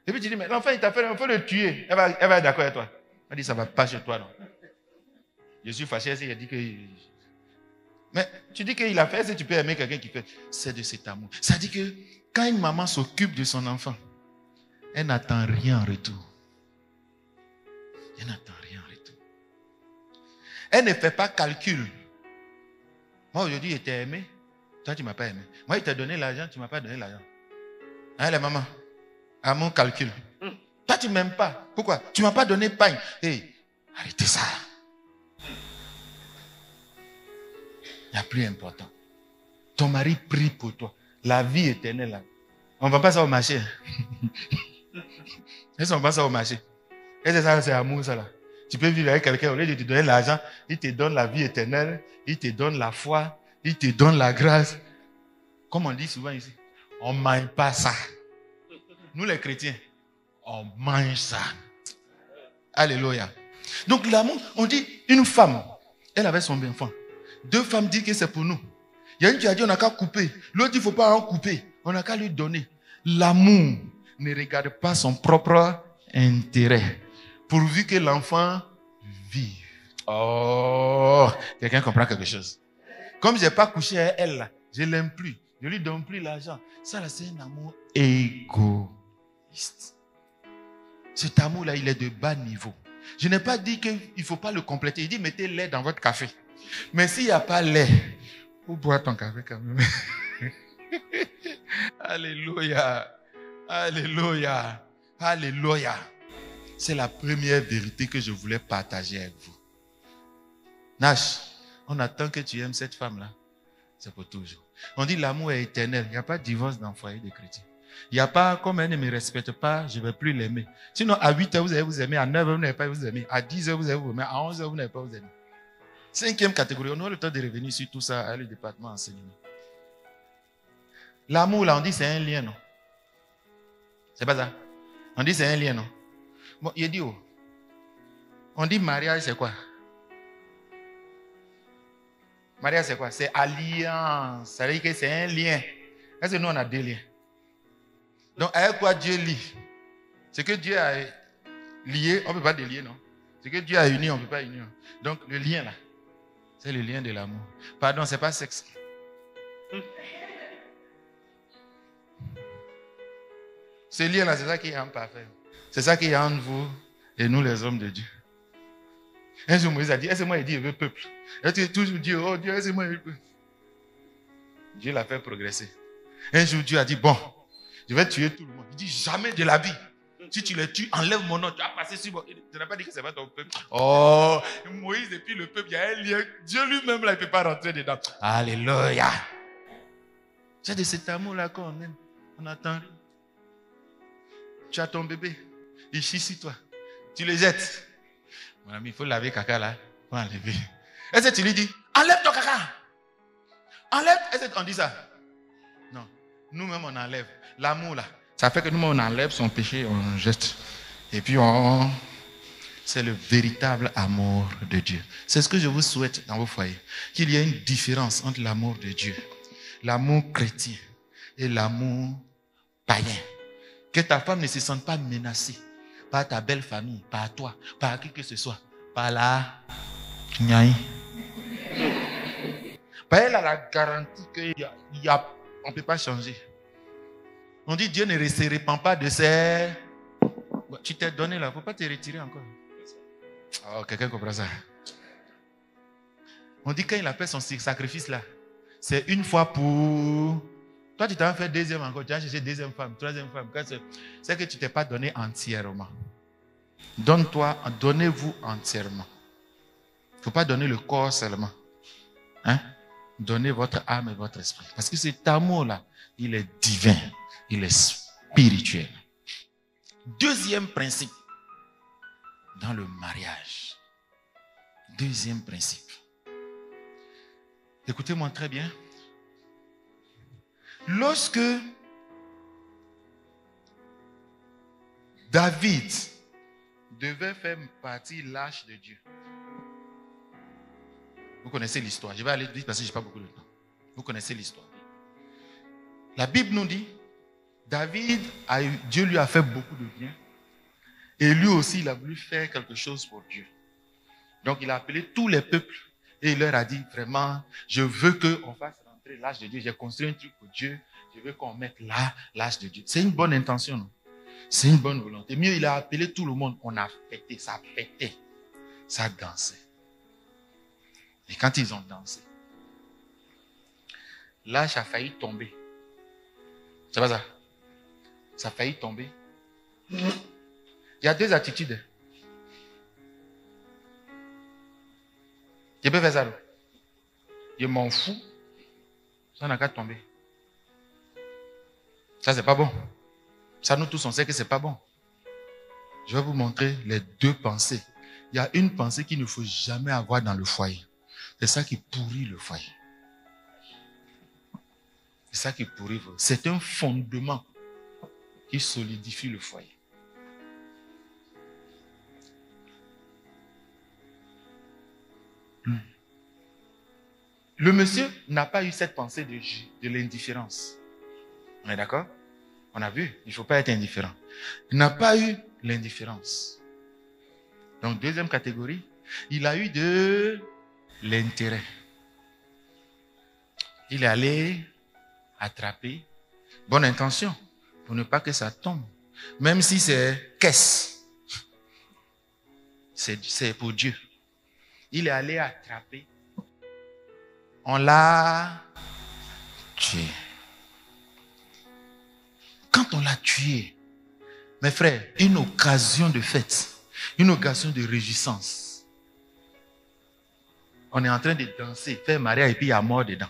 Et puis tu dis, mais l'enfant, il t'a fait, il faut le tuer. Elle va être d'accord avec toi. Elle dit, ça ne va pas chez toi, non? Je suis fâché, il a dit que... Mais tu dis qu'il a fait, si tu peux aimer quelqu'un qui fait, c'est de cet amour. Ça dit que quand une maman s'occupe de son enfant, elle n'attend rien en retour. Elle n'attend rien en retour. Elle ne fait pas calcul. Moi, aujourd'hui, il t'a aimé. Toi, tu ne m'as pas aimé. Moi, il t'a donné l'argent, tu ne m'as pas donné l'argent. Hein, les mamans? À mon calcul. Toi, tu ne m'aimes pas. Pourquoi? Tu ne m'as pas donné pain. Hey, arrêtez ça. Il n'y a plus important. Ton mari prie pour toi. La vie éternelle, là. On ne va pas ça au marché. Est-ce qu'on va ça au marché? Est-ce que ça, c'est amour, ça, là? Tu peux vivre avec quelqu'un, au lieu de te donner l'argent, il te donne la vie éternelle, il te donne la foi, il te donne la grâce. Comme on dit souvent ici, on ne mange pas ça. Nous, les chrétiens, on mange ça. Alléluia. Donc, l'amour, on dit, une femme, elle avait son enfant. Deux femmes disent que c'est pour nous. Il y a une qui a dit, on n'a qu'à couper. L'autre dit, il ne faut pas en couper. On n'a qu'à lui donner. L'amour ne regarde pas son propre intérêt. Pourvu que l'enfant vive. Oh, quelqu'un comprend quelque chose. Comme je n'ai pas couché avec elle, là, je ne l'aime plus. Je ne lui donne plus l'argent. Ça, là, c'est un amour égoïste. Cet amour-là, il est de bas niveau. Je n'ai pas dit qu'il ne faut pas le compléter. Il dit, mettez lait dans votre café. Mais s'il n'y a pas lait, vous boire ton café quand même. Alléluia. Alléluia. Alléluia. C'est la première vérité que je voulais partager avec vous. Nash, on attend que tu aimes cette femme-là. C'est pour toujours. On dit l'amour est éternel. Il n'y a pas de divorce dans le foyer des chrétiens. Il n'y a pas, comme elle ne me respecte pas, je ne vais plus l'aimer. Sinon, à 8 heures, vous allez vous aimer. À 9 heures, vous n'allez pas vous aimer. À 10 heures, vous allez vous aimer. À 11 heures, vous n'allez pas vous aimer. Cinquième catégorie, on aura le temps de revenir sur tout ça à le département enseignement. L'amour, là, on dit c'est un lien, non? C'est pas ça? On dit c'est un lien, non? Bon, il dit, oh, On dit mariage, c'est quoi? Mariage, c'est quoi? C'est alliance. Ça veut dire que c'est un lien. Est-ce que nous, on a 2 liens? Donc, avec quoi Dieu lie? Ce que Dieu a lié, on ne peut pas délier, non? Ce que Dieu a uni, on ne peut pas unir. Donc, le lien, là, c'est le lien de l'amour. Pardon, ce n'est pas sexe. Ce lien-là, c'est ça qui est imparfait. C'est ça qui est entre vous et nous, les hommes de Dieu. Un jour, Moïse a dit, est-ce que moi, il dit, je veux peuple. Est-ce que toujours Dieu, oh Dieu, est-ce que moi, il veut. Dieu l'a fait progresser. Un jour, Dieu a dit, bon, je vais tuer tout le monde. Il dit, jamais de la vie. Si tu les tues, enlève mon nom, tu vas passer sur moi. Tu n'as pas dit que c'est pas ton peuple. Oh, Moïse et puis le peuple, il y a un lien. Dieu lui-même, là, il ne peut pas rentrer dedans. Alléluia. C'est de cet amour-là qu'on aime. On attend. Tu as ton bébé. Il chie sur toi. Tu le jettes. Mon ami, il faut laver caca là. Il faut enlever. Est-ce que tu lui dis, enlève ton caca. Enlève. Est-ce qu'on dit ça? Non. Nous-mêmes, on enlève. L'amour là. Ça fait que nous-mêmes, on enlève son péché, on jette. Et puis, c'est le véritable amour de Dieu. C'est ce que je vous souhaite dans vos foyers. Qu'il y ait une différence entre l'amour de Dieu, l'amour chrétien et l'amour païen. Que ta femme ne se sente pas menacée par ta belle famille, par toi, par qui que ce soit, par la Nyaï. Elle a la garantie qu'on ne peut pas changer. On dit Dieu ne se répand pas de ses... Tu t'es donné là, il ne faut pas te retirer encore. Oh, quelqu'un comprend ça. On dit quand il a fait son sacrifice là, c'est une fois pour... Toi, tu t'en fais deuxième encore, tu as cherché deuxième femme, troisième femme. C'est que tu ne t'es pas donné entièrement. Donne-toi, donnez-vous entièrement. Il ne faut pas donner le corps seulement. Hein? Donnez votre âme et votre esprit. Parce que cet amour-là, il est divin, il est spirituel. Deuxième principe dans le mariage. Deuxième principe. Écoutez-moi très bien. Lorsque David devait faire partie l'arche de Dieu, vous connaissez l'histoire. Je vais aller vite parce que je n'ai pas beaucoup de temps. Vous connaissez l'histoire. La Bible nous dit, Dieu lui a fait beaucoup de bien. Et lui aussi, il a voulu faire quelque chose pour Dieu. Donc, il a appelé tous les peuples et il leur a dit, vraiment, je veux qu'on fasse rentrer l'arche de Dieu. J'ai construit un truc pour Dieu. Je veux qu'on mette là l'arche de Dieu. C'est une bonne intention, non? C'est une bonne volonté. Mieux, il a appelé tout le monde. On a fêté, ça fêtait, ça dansait. Et quand ils ont dansé, l'arche a failli tomber. C'est pas ça? Ça a failli tomber. Il y a 2 attitudes. Je peux faire ça. Je m'en fous. Ça n'a qu'à tomber. Ça, c'est pas bon. Ça, nous tous, on sait que c'est pas bon. Je vais vous montrer les 2 pensées. Il y a une pensée qu'il ne faut jamais avoir dans le foyer. C'est ça qui pourrit le foyer. C'est ça qui pourrit. C'est un fondement qui solidifie le foyer. Le monsieur n'a pas eu cette pensée de l'indifférence. On est d'accord? On a vu, il ne faut pas être indifférent. Il n'a pas eu l'indifférence. Donc, deuxième catégorie, il a eu de l'intérêt. Il est allé attraper, bonne intention, pour ne pas que ça tombe. Même si c'est caisse, c'est pour Dieu. Il est allé attraper. On l'a tué. Quand on l'a tué, mes frères, une occasion de fête, une occasion de réjouissance. On est en train de danser, faire mariage et puis il y a mort dedans.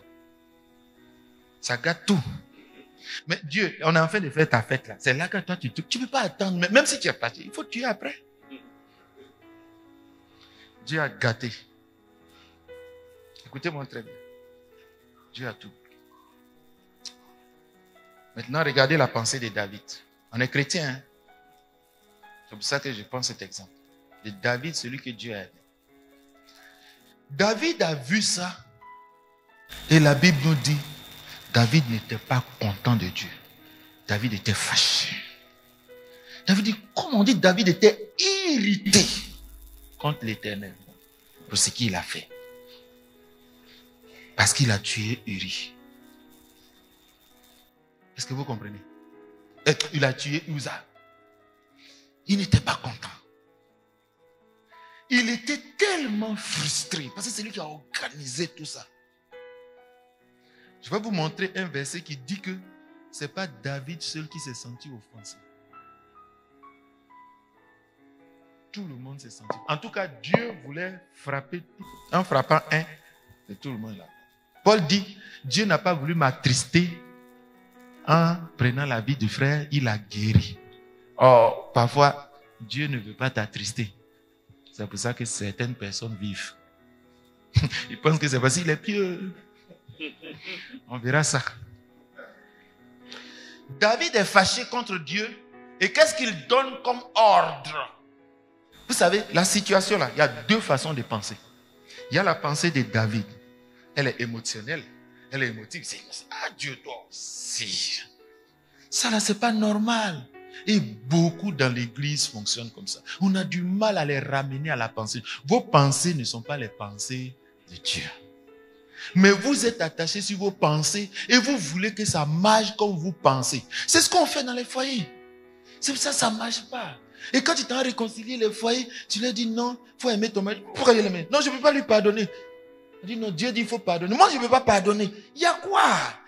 Ça gâte tout. Mais Dieu, on est en train de faire ta fête là. C'est là que toi tu ne peux pas attendre, même si tu es parti, il faut tuer après. Dieu a gâté. Écoutez-moi très bien. Dieu a tout. Maintenant, regardez la pensée de David. On est chrétien. Hein? C'est pour ça que je prends cet exemple. de David, celui que Dieu a aimé. David a vu ça. Et la Bible nous dit, David n'était pas content de Dieu. David était fâché. David dit, comment on dit, David était irrité contre l'Éternel pour ce qu'il a fait. Parce qu'il a tué Uri. Est-ce que vous comprenez? Il a tué Uza. Il n'était pas content. Il était tellement frustré parce que c'est lui qui a organisé tout ça. Je vais vous montrer un verset qui dit que ce n'est pas David seul qui s'est senti offensé. Tout le monde s'est senti. En tout cas, Dieu voulait frapper tout. En frappant un, c'est tout le monde là. Paul dit, Dieu n'a pas voulu m'attrister en prenant la vie du frère, il a guéri. Or, parfois, Dieu ne veut pas t'attrister. C'est pour ça que certaines personnes vivent. Ils pensent que c'est parce qu'il est pieux. On verra ça. David est fâché contre Dieu. Et qu'est-ce qu'il donne comme ordre? Vous savez, la situation là, il y a deux façons de penser. Il y a la pensée de David. Elle est émotionnelle. Elle est émotive. C'est, ah Dieu, toi aussi. Ça là, c'est pas normal. Et beaucoup dans l'église fonctionnent comme ça. On a du mal à les ramener à la pensée. Vos pensées ne sont pas les pensées de Dieu. Mais vous êtes attachés sur vos pensées et vous voulez que ça marche comme vous pensez. C'est ce qu'on fait dans les foyers. C'est pour ça que ça ne marche pas. Et quand tu t'en réconcilié les foyers, tu leur dis non, il faut aimer ton mari. Pourquoi il l'aime? Non, je ne peux pas lui pardonner. Il dit non, Dieu dit il faut pardonner. Moi, je ne peux pas pardonner. Il y a quoi?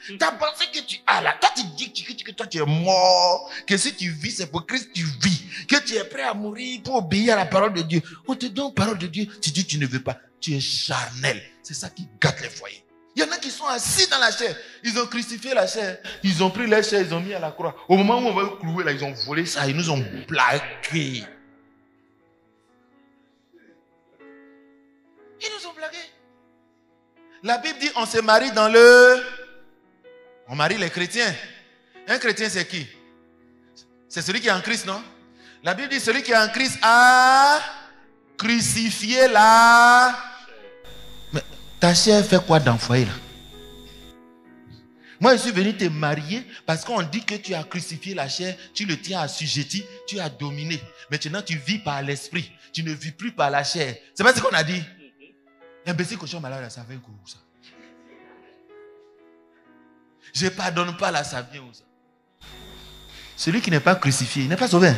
Tu as pensé que tu... Ah là, toi tu dis que toi tu es mort, que si tu vis, c'est pour Christ tu vis, que tu es prêt à mourir pour obéir à la parole de Dieu. On te donne la parole de Dieu, tu dis que tu ne veux pas. Tu es charnel. C'est ça qui gâte les foyers. Il y en a qui sont assis dans la chair. Ils ont crucifié la chair. Ils ont pris la chair, ils ont mis à la croix. Au moment où on va le clouer, là, ils ont volé ça. Ils nous ont blagué. Ils nous ont blagué. La Bible dit on se marie dans le... On marie les chrétiens. Un chrétien, c'est qui? C'est celui qui est en Christ, non? La Bible dit celui qui est en Christ a crucifié la... Mais ta chair fait quoi dans le foyer là? Moi, je suis venu te marier parce qu'on dit que tu as crucifié la chair, tu le tiens assujetti, tu as dominé. Maintenant, tu vis par l'esprit. Tu ne vis plus par la chair. C'est pas ce qu'on a dit? Imbécile cochon malade, ça fait un coup, ça. Je ne pardonne pas là, ça vient où ça? Celui qui n'est pas crucifié, il n'est pas sauvé.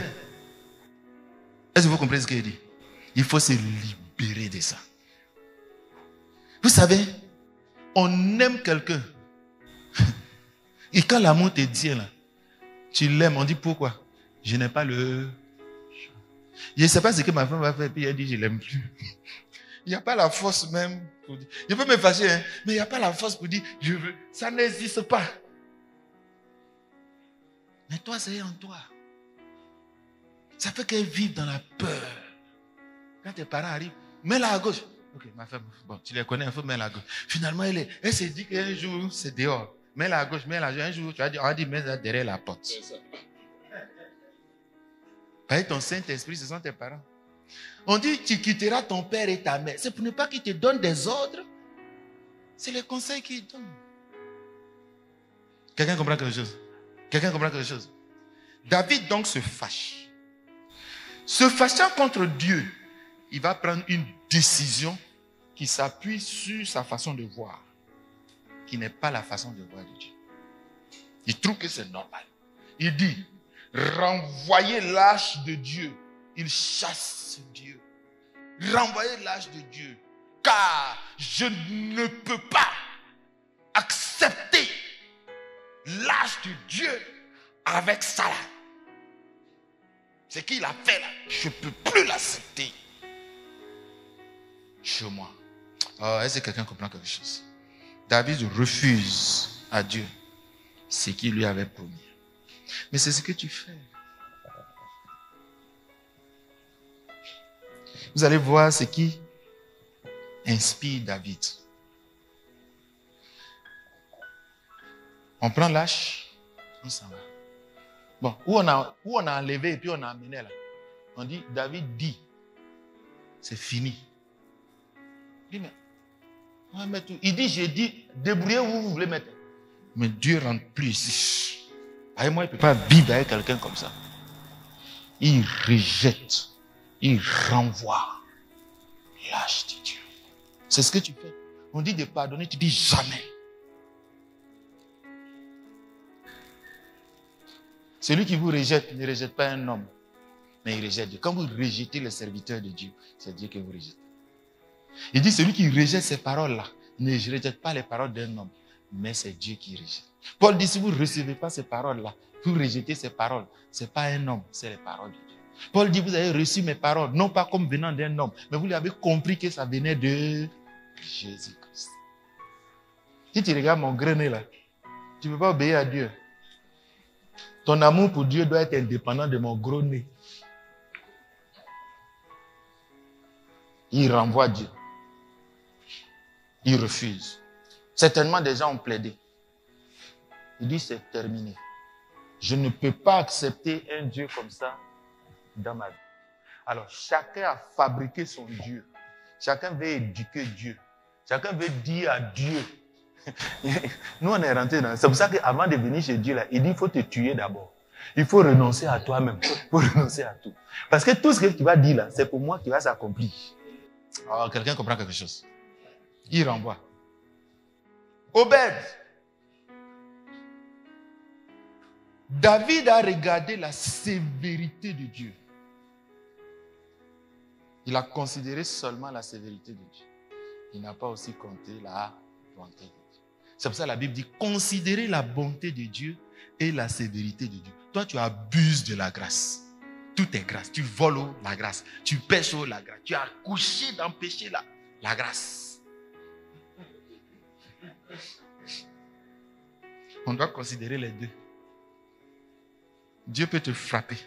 Est-ce que vous comprenez ce qu'il dit? Il faut se libérer de ça. Vous savez, on aime quelqu'un. Et quand l'amour te dit là, tu l'aimes, on dit pourquoi? Je n'ai pas le... Je ne sais pas ce que ma femme va faire, puis elle dit je ne l'aime plus. Il n'y a pas la force même pour dire. Je peux me fâcher, hein, mais il n'y a pas la force pour dire je veux. Ça n'existe pas. Mais toi, c'est en toi. Ça fait qu'elle vive dans la peur. Quand tes parents arrivent, mets-la à gauche. Ok, ma femme, bon, tu les connais un peu, mets-la à gauche. Finalement, elle s'est dit qu'un jour, c'est dehors. Mets-la à gauche, mets-la à gauche. Un jour, tu vas dire, on va dire, mets-la derrière la porte. C'est ça. Parce que ton Saint-Esprit, ce sont tes parents. On dit, tu quitteras ton père et ta mère. C'est pour ne pas qu'ils te donnent des ordres. C'est les conseils qu'ils donnent. Quelqu'un comprend quelque chose? Quelqu'un comprend quelque chose? David donc se fâche. Se fâchant contre Dieu, il va prendre une décision qui s'appuie sur sa façon de voir, qui n'est pas la façon de voir de Dieu. Il trouve que c'est normal. Il dit, renvoyez l'âge de Dieu. Il chasse Dieu. Renvoyez l'âge de Dieu. Car je ne peux pas accepter l'âge de Dieu avec ça là. Ce qu'il a fait là, je ne peux plus l'accepter chez moi. Oh, est-ce que quelqu'un comprend quelque chose? David refuse à Dieu ce qu'il lui avait promis. Mais c'est ce que tu fais. Vous allez voir ce qui inspire David. On prend l'âge, on s'en va. Bon, où on a enlevé et puis on a amené là. On dit, David dit, c'est fini. Il dit, mais on va mettre tout. Il dit, j'ai dit, débrouillez-vous, vous voulez mettre. Mais Dieu ne rentre plus ici. Avec moi, il ne peut pas vivre avec quelqu'un comme ça. Il rejette, il renvoie l'âge de Dieu. C'est ce que tu fais. On dit de pardonner, tu dis jamais. Celui qui vous rejette ne rejette pas un homme, mais il rejette Dieu. Quand vous rejetez les serviteurs de Dieu, c'est Dieu que vous rejetez. Il dit, celui qui rejette ces paroles-là, ne rejette pas les paroles d'un homme, mais c'est Dieu qui rejette. Paul dit, si vous ne recevez pas ces paroles-là, vous rejetez ces paroles, ce n'est pas un homme, c'est les paroles de Dieu. Paul dit, vous avez reçu mes paroles, non pas comme venant d'un homme, mais vous avez compris que ça venait de Jésus-Christ. Si tu regardes mon grenet là, tu ne peux pas obéir à Dieu. Ton amour pour Dieu doit être indépendant de mon gros nez. Il renvoie Dieu. Il refuse. Certainement des gens ont plaidé. Il dit c'est terminé. Je ne peux pas accepter un Dieu comme ça dans ma vie. Alors chacun a fabriqué son Dieu. Chacun veut éduquer Dieu. Chacun veut dire à Dieu. Nous on est rentrés dans... C'est pour ça qu'avant de venir chez Dieu, là, il dit il faut te tuer d'abord. Il faut renoncer à toi-même. Il faut renoncer à tout. Parce que tout ce que tu vas dire là, c'est pour moi qui va s'accomplir. Alors quelqu'un comprend quelque chose. Il renvoie. Obed. David a regardé la sévérité de Dieu. Il a considéré seulement la sévérité de Dieu. Il n'a pas aussi compté la bonté de Dieu. C'est pour ça que la Bible dit considérez la bonté de Dieu et la sévérité de Dieu. Toi, tu abuses de la grâce. Tout est grâce. Tu voles la grâce. Tu pêches la grâce. Tu as couché d'empêcher la grâce. On doit considérer les deux. Dieu peut te frapper.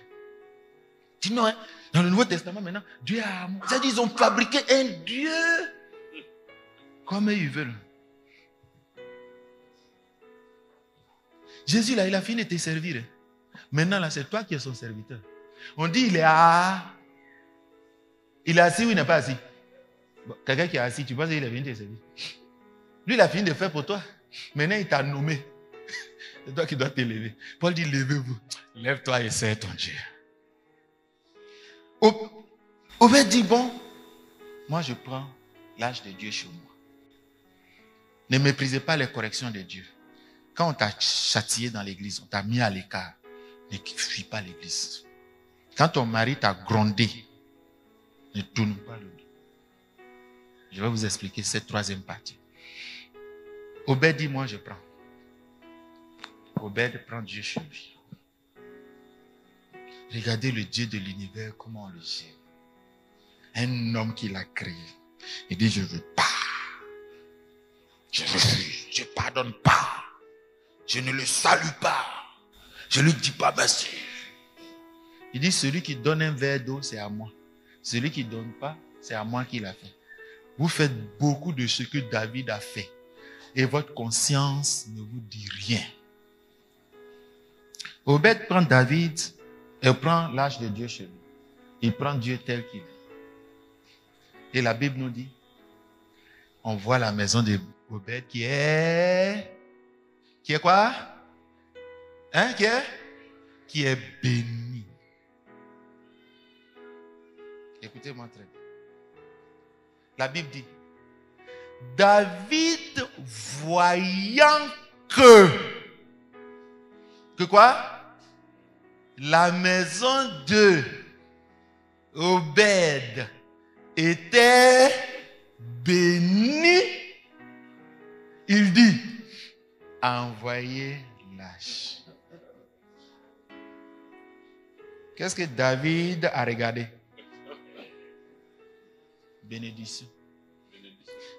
Dis non, hein? Dans le Nouveau Testament maintenant, Dieu a amour. C'est-à-dire qu'ils ont fabriqué un Dieu comme ils veulent. Jésus là, il a fini de te servir. Maintenant là, c'est toi qui es son serviteur. On dit il est assis ou il n'est pas assis. Bon, quelqu'un qui est assis, tu penses qu'il est venu te servir. Lui, il a fini de faire pour toi. Maintenant, il t'a nommé. C'est toi qui dois te lever. Paul dit, levez-vous. Lève-toi et sers ton Dieu. Obed dit, bon, moi je prends l'âge de Dieu chez moi. Ne méprisez pas les corrections de Dieu. Quand on t'a châtié dans l'église, on t'a mis à l'écart, ne fuis pas l'église. Quand ton mari t'a grondé, ne tourne pas le dos. Je vais vous expliquer cette troisième partie. Obed dit, moi je prends. Obed prend Dieu chez lui. Regardez le Dieu de l'univers, comment on le gère. Un homme qui l'a créé. Il dit, je ne veux pas. Je refuse. Je ne pardonne pas. Je ne le salue pas. Je ne lui dis pas merci. Il dit, celui qui donne un verre d'eau, c'est à moi. Celui qui ne donne pas, c'est à moi qui l'a fait. Vous faites beaucoup de ce que David a fait. Et votre conscience ne vous dit rien. Obed prend David et prend l'âge de Dieu chez lui. Il prend Dieu tel qu'il est. Et la Bible nous dit, on voit la maison d'Obed qui est quoi? Hein? Qui est bénie. Écoutez-moi très bien. La Bible dit, David voyant que quoi? La maison de Obed était bénie. Il dit, envoyez l'âge. Qu'est-ce que David a regardé? Bénédiction.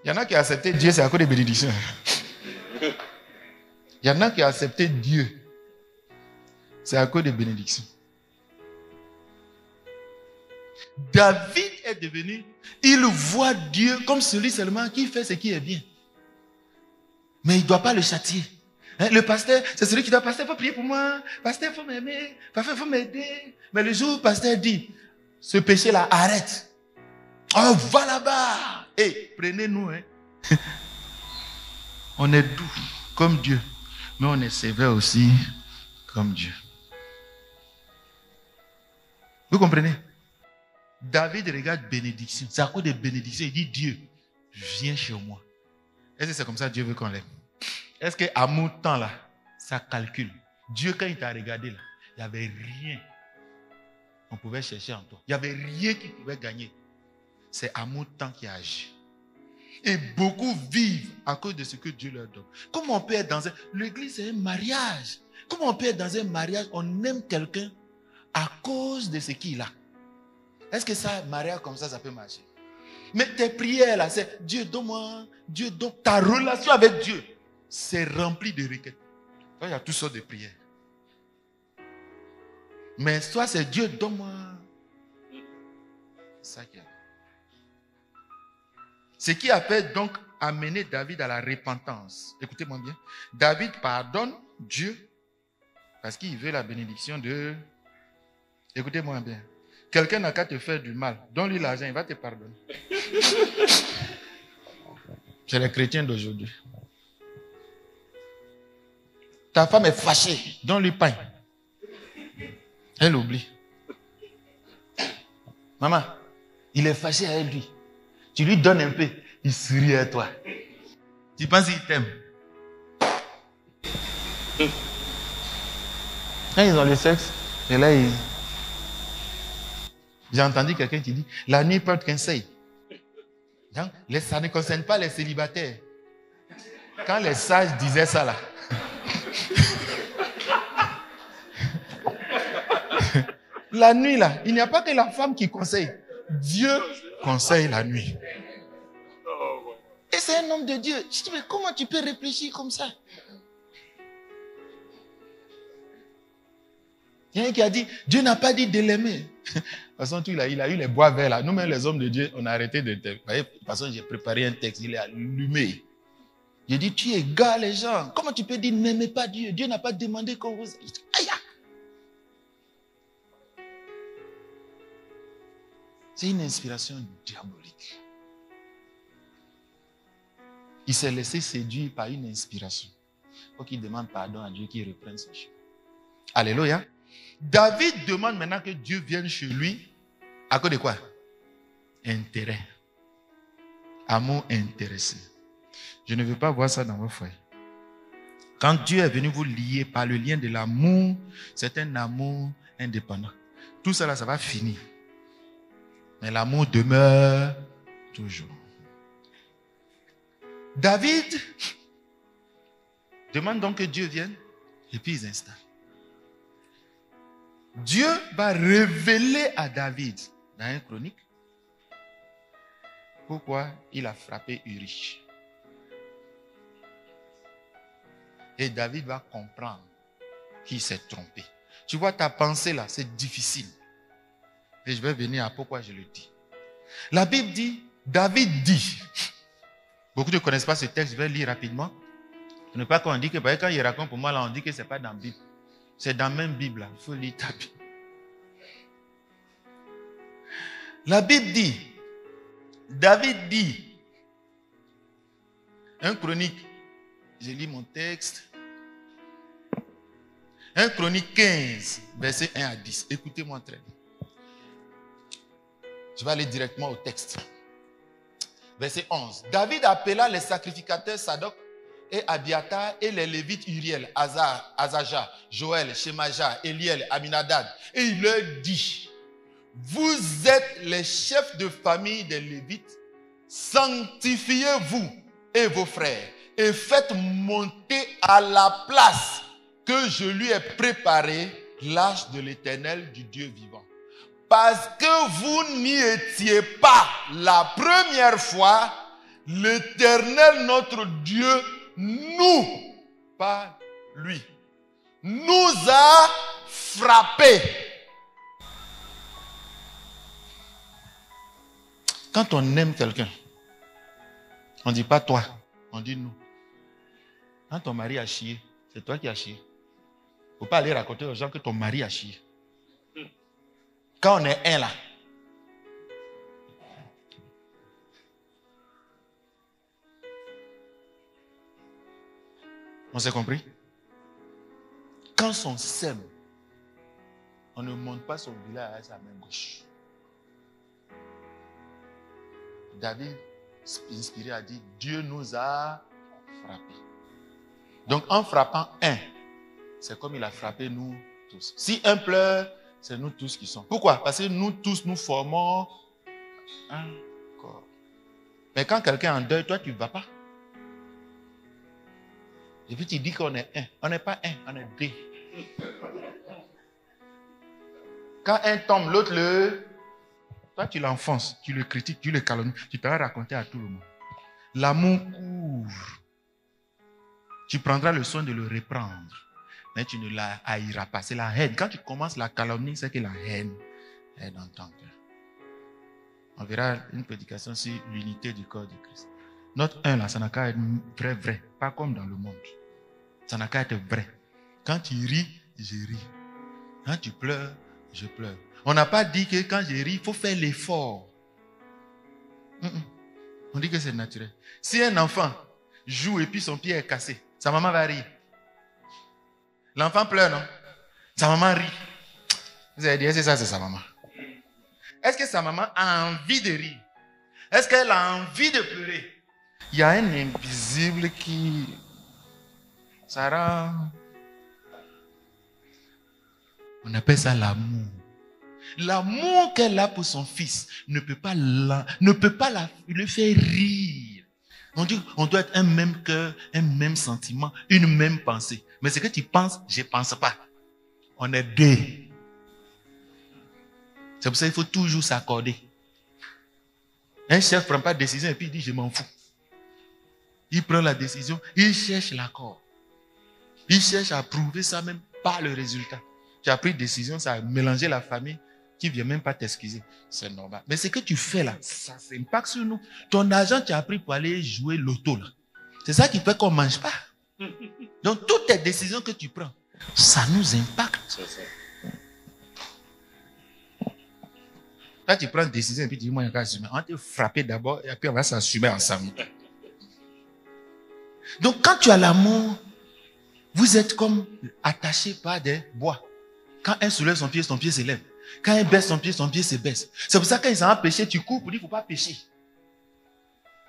Il y en a qui ont accepté Dieu, c'est à cause des bénédictions. Il y en a qui ont accepté Dieu. C'est à cause des bénédictions. David est devenu, il voit Dieu comme celui seulement qui fait ce qui est bien. Mais il ne doit pas le châtier. Le pasteur, c'est celui qui doit, pasteur, il faut prier pour moi. Pasteur, il faut m'aimer. Pasteur, il faut m'aider. Mais le jour où le pasteur dit, ce péché-là, arrête. Oh, va là-bas. Hey, prenez-nous. Hein. On est doux comme Dieu, mais on est sévère aussi comme Dieu. Vous comprenez? David regarde bénédiction. C'est à cause des bénédictions. Il dit, Dieu, viens chez moi. Est-ce que c'est comme ça que Dieu veut qu'on l'aime? Est-ce que amour temps là, ça calcule? Dieu, quand il t'a regardé là, il n'y avait rien qu'on pouvait chercher en toi. Il n'y avait rien qui pouvait gagner. C'est amour temps qui agit. Et beaucoup vivent à cause de ce que Dieu leur donne. Comment on peut être dans un... L'église, c'est un mariage. Comment on peut être dans un mariage, on aime quelqu'un à cause de ce qu'il a. Est-ce que ça, mariage comme ça peut marcher? Mais tes prières là, c'est Dieu donne-moi, Dieu donne. Ta relation avec Dieu, c'est rempli de requêtes. Il y a toutes sortes de prières. Mais soit c'est Dieu donne-moi. C'est ça qui est. Ce qui a fait donc amener David à la repentance. Écoutez-moi bien. David pardonne Dieu parce qu'il veut la bénédiction de... Écoutez-moi bien. Quelqu'un n'a qu'à te faire du mal. Donne-lui l'argent, il va te pardonner. C'est les chrétiens d'aujourd'hui. Ta femme est fâchée. Donne-lui pain. Elle oublie. Maman, il est fâché avec lui. Tu lui donnes un peu, il sourit à toi. Tu penses qu'il t'aime? Quand ils ont le sexe, et là, j'ai entendu quelqu'un qui dit, la nuit porte conseil. Donc, ça ne concerne pas les célibataires. Quand les sages disaient ça là, la nuit là, il n'y a pas que la femme qui conseille. Dieu conseille la nuit. Et c'est un homme de Dieu. Je dis, mais comment tu peux réfléchir comme ça? Il y a un qui a dit, Dieu n'a pas dit de l'aimer. De toute façon, il a eu les bois verts là. Nous-mêmes, les hommes de Dieu, on a arrêté de... De toute façon, j'ai préparé un texte, il est allumé. J'ai dit, tu égales les gens. Comment tu peux dire, n'aimez pas Dieu? Dieu n'a pas demandé qu'on vous... Aïe! C'est une inspiration diabolique. Il s'est laissé séduire par une inspiration. Il faut qu'il demande pardon à Dieu, qu'il reprenne son chemin. Alléluia. David demande maintenant que Dieu vienne chez lui. À cause de quoi? Intérêt. Amour intéressé. Je ne veux pas voir ça dans vos foyers. Quand Dieu est venu vous lier par le lien de l'amour, c'est un amour indépendant. Tout ça là, ça va finir. Mais l'amour demeure toujours. David demande donc que Dieu vienne et puis il s'installe. Dieu va révéler à David dans une chronique pourquoi il a frappé Uri. Et David va comprendre qu'il s'est trompé. Tu vois, ta pensée là, c'est difficile. Et je vais venir à pourquoi je le dis. La Bible dit, David dit. Beaucoup ne connaissent pas ce texte, je vais lire rapidement. Ce n'est pas qu'on dit que quand il raconte pour moi, là, on dit que ce n'est pas dans la Bible. C'est dans la même Bible, là. Il faut lire ta Bible. La Bible dit, David dit, un chronique, je lis mon texte. 1 Chronique 15, verset 1 à 10. Écoutez-moi très bien. Je vais aller directement au texte. Verset 11. David appela les sacrificateurs Sadok et Abiatar et les Lévites Uriel, Azaja, Joël, Shemaja, Eliel, Aminadab. Et il leur dit, vous êtes les chefs de famille des Lévites, sanctifiez-vous et vos frères et faites monter à la place que je lui ai préparée l'arche de l'Éternel du Dieu vivant. Parce que vous n'y étiez pas la première fois, l'Éternel notre Dieu nous, pas lui, nous a frappés. Quand on aime quelqu'un, on ne dit pas toi, on dit nous. Quand ton mari a chié, c'est toi qui as chié. Il ne faut pas aller raconter aux gens que ton mari a chié. Quand on est un là, On s'est compris? Quand on sème, on ne monte pas son village à sa main gauche. David, inspiré, a dit, Dieu nous a frappés. Donc en frappant un, c'est comme il a frappé nous tous. Si un pleure, c'est nous tous qui sommes. Pourquoi? Parce que nous tous, nous formons un corps. Mais quand quelqu'un est en deuil, toi, tu ne vas pas. Et puis tu dis qu'on est un. On n'est pas un, on est deux. Quand un tombe, l'autre le... Toi, tu l'enfonces, tu le critiques, tu le calomnies, tu peux raconter à tout le monde. L'amour couvre. Tu prendras le soin de le reprendre. Mais tu ne la haïras pas. C'est la haine. Quand tu commences la calomnie, c'est que la haine est dans ton cœur. On verra une prédication sur l'unité du corps de Christ. Notre un, là, ça n'a qu'à être vrai, vrai. Pas comme dans le monde. Ça n'a qu'à être vrai. Quand tu ris, je ris. Quand tu pleures, je pleure. On n'a pas dit que quand je ris, il faut faire l'effort. On dit que c'est naturel. Si un enfant joue et puis son pied est cassé, sa maman va rire. L'enfant pleure, non? Sa maman rit. Vous allez dire, c'est ça, c'est sa maman. Est-ce que sa maman a envie de rire? Est-ce qu'elle a envie de pleurer? Il y a un invisible qui... Ça rend... On appelle ça l'amour. L'amour qu'elle a pour son fils ne peut pas le faire rire. On dit on doit être un même cœur, un même sentiment, une même pensée. Mais ce que tu penses, je ne pense pas. On est deux. C'est pour ça qu'il faut toujours s'accorder. Un chef ne prend pas de décision et puis il dit je m'en fous. Il prend la décision, il cherche l'accord. Il cherche à prouver ça même par le résultat. Tu as pris décision, ça a mélangé la famille, qui ne vient même pas t'excuser. C'est normal. Mais ce que tu fais là, ça s'impacte sur nous. Ton argent, tu as pris pour aller jouer l'auto là. C'est ça qui fait qu'on ne mange pas. Donc, toutes tes décisions que tu prends, ça nous impacte. Quand tu prends une décision et puis tu dis, moi, il y a qu'à assumer. On va te frapper d'abord et puis on va s'assumer ensemble. Donc, quand tu as l'amour, vous êtes comme attachés par des bois. Quand un soulève son pied s'élève. Quand un baisse son pied se baisse. C'est pour ça que quand ils sont en péché, tu cours pour dire qu'il ne faut pas pécher.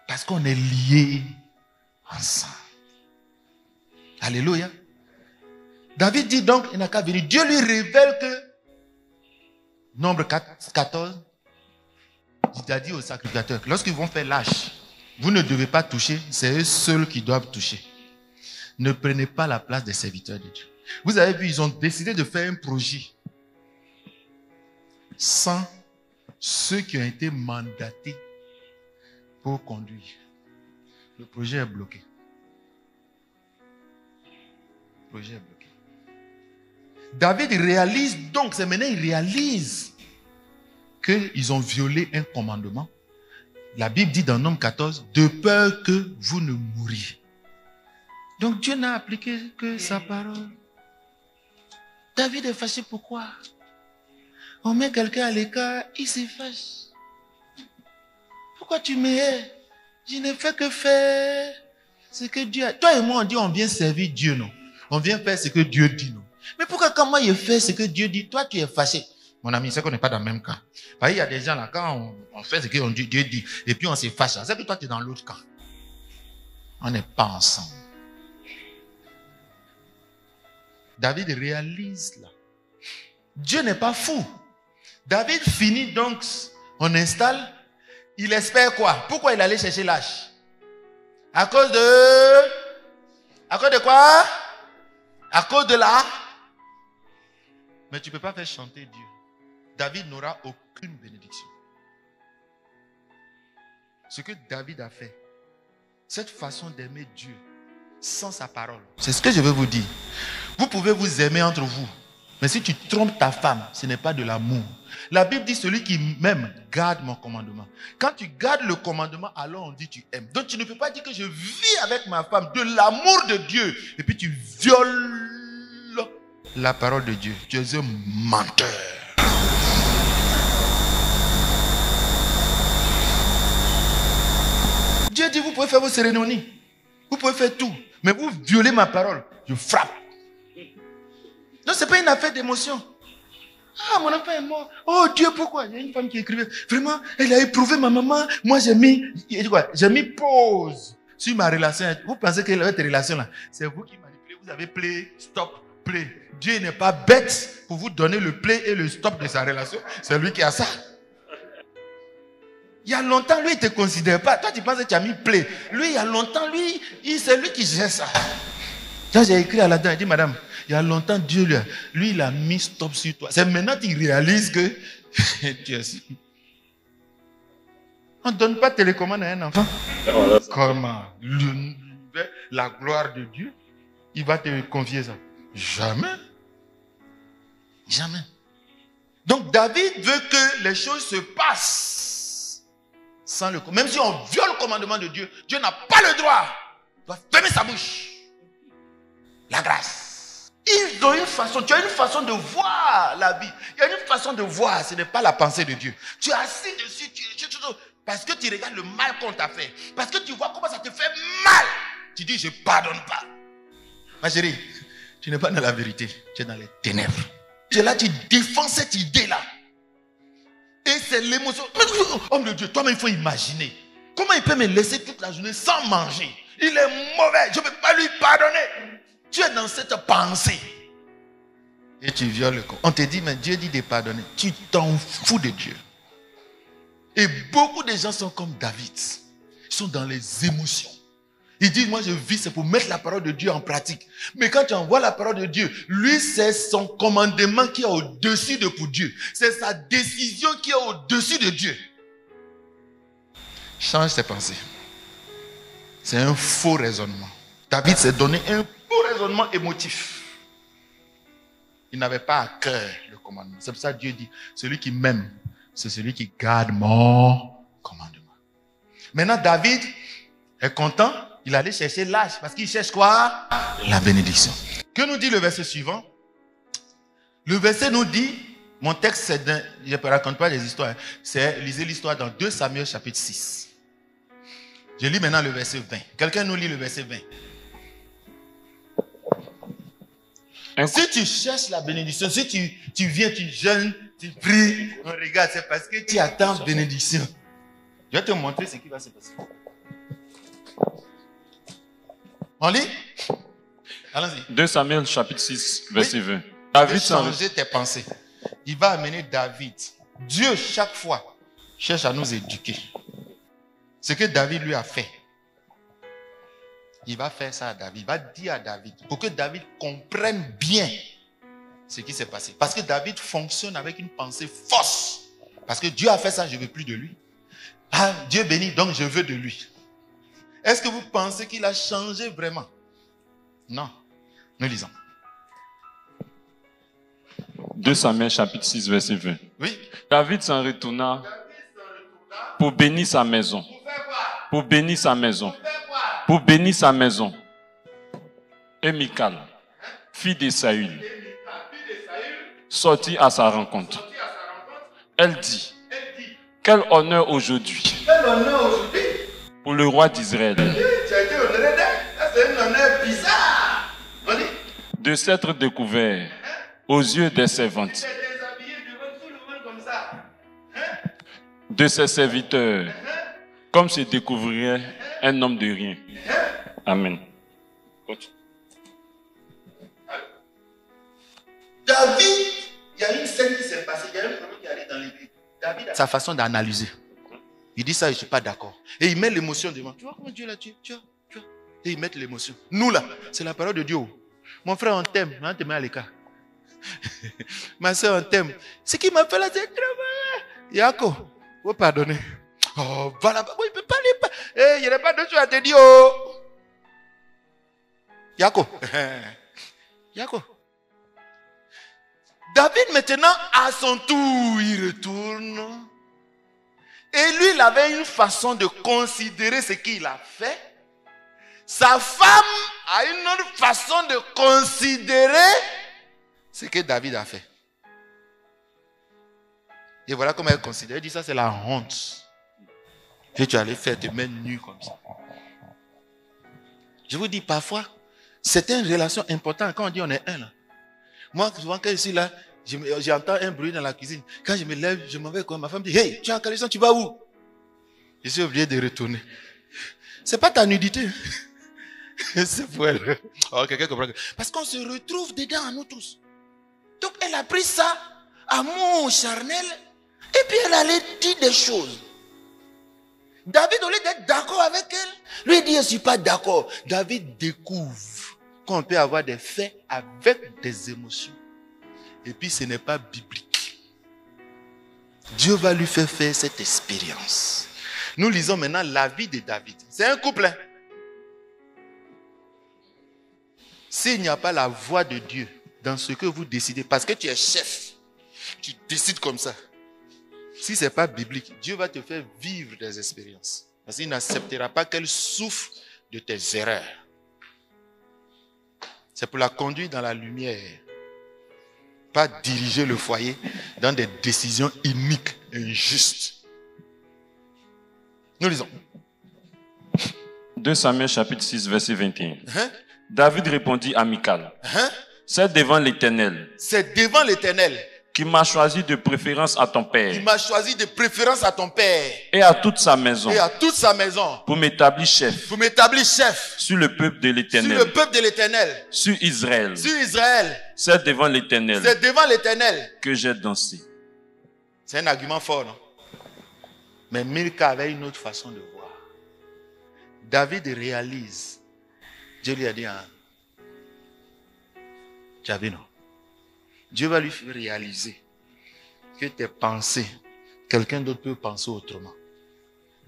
Parce qu'on est liés ensemble. Alléluia. David dit donc, il n'a qu'à venir. Dieu lui révèle que, nombre 14, il a dit aux sacrificateurs, lorsqu'ils vont faire l'âge, vous ne devez pas toucher, c'est eux seuls qui doivent toucher. Ne prenez pas la place des serviteurs de Dieu. Vous avez vu, ils ont décidé de faire un projet sans ceux qui ont été mandatés pour conduire. Le projet est bloqué. Le projet est bloqué. David réalise donc, c'est maintenant il réalise qu'ils ont violé un commandement. La Bible dit dans Nombre 14, de peur que vous ne mouriez. Donc Dieu n'a appliqué que sa parole. David est fâché, pourquoi? On met quelqu'un à l'écart, il se fâche. Pourquoi tu me hais? Je ne fais que faire ce que Dieu a. Toi et moi, on dit on vient servir Dieu, non? On vient faire ce que Dieu dit, non? Mais pourquoi quand moi je fais ce que Dieu dit, toi tu es fâché? Mon ami, c'est qu'on n'est pas dans le même camp. Parce qu'il y a des gens là, quand on fait ce que Dieu dit, et puis on se fâche, c'est que toi tu es dans l'autre camp. On n'est pas ensemble. David réalise là. Dieu n'est pas fou. David finit donc, on installe, il espère quoi? Pourquoi il allait chercher l'âge? À cause de quoi? À cause de la... Mais tu ne peux pas faire chanter Dieu. David n'aura aucune bénédiction. Ce que David a fait, cette façon d'aimer Dieu sans sa parole, c'est ce que je veux vous dire. Vous pouvez vous aimer entre vous, mais si tu trompes ta femme, ce n'est pas de l'amour. La Bible dit celui qui m'aime garde mon commandement. Quand tu gardes le commandement, alors on dit tu aimes. Donc tu ne peux pas dire que je vis avec ma femme de l'amour de Dieu et puis tu violes la parole de Dieu. Tu es un menteur. Dieu dit vous pouvez faire vos cérémonies. Vous pouvez faire tout. Mais vous violez ma parole. Je frappe. Donc, ce n'est pas une affaire d'émotion. Ah, mon enfant est mort. Oh Dieu, pourquoi? Il y a une femme qui écrivait. Vraiment, elle a éprouvé ma maman. Moi, j'ai mis pause sur ma relation. Vous pensez que votre relation là, c'est vous qui manipulez. Vous avez play, stop, play. Dieu n'est pas bête pour vous donner le play et le stop de sa relation. C'est lui qui a ça. Il y a longtemps, lui, il ne te considère pas. Toi, tu penses que tu as mis play. Lui, il y a longtemps, c'est lui qui gère ça. Quand j'ai écrit à la dame, il dit, madame, il y a longtemps, Dieu, lui, il a mis stop sur toi. C'est maintenant qu'il réalise que tu es sûr. On ne donne pas de télécommande à un enfant. Comment? La gloire de Dieu, il va te confier ça. Jamais. Jamais. Donc, David veut que les choses se passent sans le commandement. Même si on viole le commandement de Dieu, Dieu n'a pas le droit. Il doit fermer sa bouche. La grâce. Ils ont une façon, tu as une façon de voir la vie. Il y a une façon de voir, ce n'est pas la pensée de Dieu. Tu es assis dessus, parce que tu regardes le mal qu'on t'a fait. Parce que tu vois comment ça te fait mal. Tu dis, je ne pardonne pas. Ma chérie, tu n'es pas dans la vérité, tu es dans les ténèbres. Tu es là, tu défends cette idée-là. Et c'est l'émotion. Homme de Dieu, toi-même, il faut imaginer. Comment il peut me laisser toute la journée sans manger? Il est mauvais, je ne peux pas lui pardonner. Tu es dans cette pensée. Et tu violes le corps. On te dit, mais Dieu dit de pardonner. Tu t'en fous de Dieu. Et beaucoup de gens sont comme David. Ils sont dans les émotions. Ils disent, moi je vis, c'est pour mettre la parole de Dieu en pratique. Mais quand tu envoies la parole de Dieu, lui, c'est son commandement qui est au-dessus de pour Dieu. C'est sa décision qui est au-dessus de Dieu. Change tes pensées. C'est un faux raisonnement. David s'est donné un faux raisonnement émotif. Il n'avait pas à cœur le commandement. C'est pour ça que Dieu dit, celui qui m'aime, c'est celui qui garde mon commandement. Maintenant, David est content. Il allait chercher l'âge. Parce qu'il cherche quoi? La bénédiction. Que nous dit le verset suivant? Le verset nous dit, mon texte, je ne raconte pas des histoires. Lisez l'histoire dans 2 Samuel chapitre 6. Je lis maintenant le verset 20. Quelqu'un nous lit le verset 20. Si tu cherches la bénédiction, si tu viens, tu jeûnes, tu pries, on regarde, c'est parce que tu attends bénédiction. Je vais te montrer ce qui va se passer. On lit? Allons-y. 2 Samuel chapitre 6, verset 20. David changer tes pensées. Il va amener David. Dieu, chaque fois, cherche à nous éduquer. Ce que David lui a fait, il va faire ça à David. Il va dire à David, pour que David comprenne bien ce qui s'est passé. Parce que David fonctionne avec une pensée fausse. Parce que Dieu a fait ça, je ne veux plus de lui. Ah, Dieu bénit, donc je veux de lui. Est-ce que vous pensez qu'il a changé vraiment? Non. Nous lisons. 2 Samuel chapitre 6, verset 20. Oui. David s'en retourna pour bénir sa maison. Pour bénir sa maison. Pour bénir sa maison. Et Michal, fille de Saül, sortit à sa rencontre. Elle dit, quel honneur aujourd'hui pour le roi d'Israël de s'être découvert aux yeux des servantes, de ses serviteurs, comme se découvrirait un homme de rien. Amen. David, il y a une scène qui s'est passée, il y a un problème qui arrive dans l'église. David a sa façon d'analyser. Il dit ça, je ne suis pas d'accord. Et il met l'émotion devant. Tu vois comment Dieu l'a tué? Tu vois. Et il met l'émotion. Nous là, c'est la parole de Dieu. Mon frère, on t'aime. On te met à l'écart. Ma soeur, on t'aime. Ce qui m'a fait là, c'est grave. Yako, vous pardonnez. Oh, voilà. Il ne peut pas aller. Il n'y a pas d'autre chose à te dire. Oh. Yako. Yako. David, maintenant, à son tour, il retourne. Et lui, il avait une façon de considérer ce qu'il a fait. Sa femme a une autre façon de considérer ce que David a fait. Et voilà comment elle considère. Elle dit ça, c'est la honte. Et tu allais faire te mettre nu comme ça. Je vous dis, parfois, c'est une relation importante quand on dit on est un. Là. Moi, souvent, quand je suis là, j'entends un bruit dans la cuisine. Quand je me lève, je m'en vais quoi. Ma femme dit, hey, tu es en calation, tu vas où? Je suis obligé de retourner. C'est pas ta nudité. C'est pour elle. Oh, quelqu'un comprend. Parce qu'on se retrouve dedans, nous tous. Donc, elle a pris ça, amour charnel, et puis elle allait dire des choses. David, au lieu d'être d'accord avec elle, lui dit, je ne suis pas d'accord. David découvre qu'on peut avoir des faits avec des émotions. Et puis, ce n'est pas biblique. Dieu va lui faire cette expérience. Nous lisons maintenant la vie de David. C'est un couple. Hein? S'il n'y a pas la voix de Dieu dans ce que vous décidez, parce que tu es chef, tu décides comme ça. Si ce n'est pas biblique, Dieu va te faire vivre des expériences. Parce qu'il n'acceptera pas qu'elle souffre de tes erreurs. C'est pour la conduire dans la lumière. Pas diriger le foyer dans des décisions iniques, injustes. Nous lisons. 2 Samuel chapitre 6, verset 21. David répondit à Michal. C'est devant l'Éternel. C'est devant l'Éternel. Qui m'a choisi de préférence à ton père. Il m'a choisi de préférence à ton père. Et à toute sa maison. Et à toute sa maison. Pour m'établir chef. Pour m'établir chef. Sur le peuple de l'Éternel. Sur le peuple de l'Éternel. Sur Israël. Sur Israël. C'est devant l'Éternel. C'est devant l'Éternel. Que j'ai dansé. C'est un argument fort, non? Mais Milka avait une autre façon de voir. David réalise. Dieu lui a dit, tu as vu, non? Dieu va lui faire réaliser que tes pensées, quelqu'un d'autre peut penser autrement.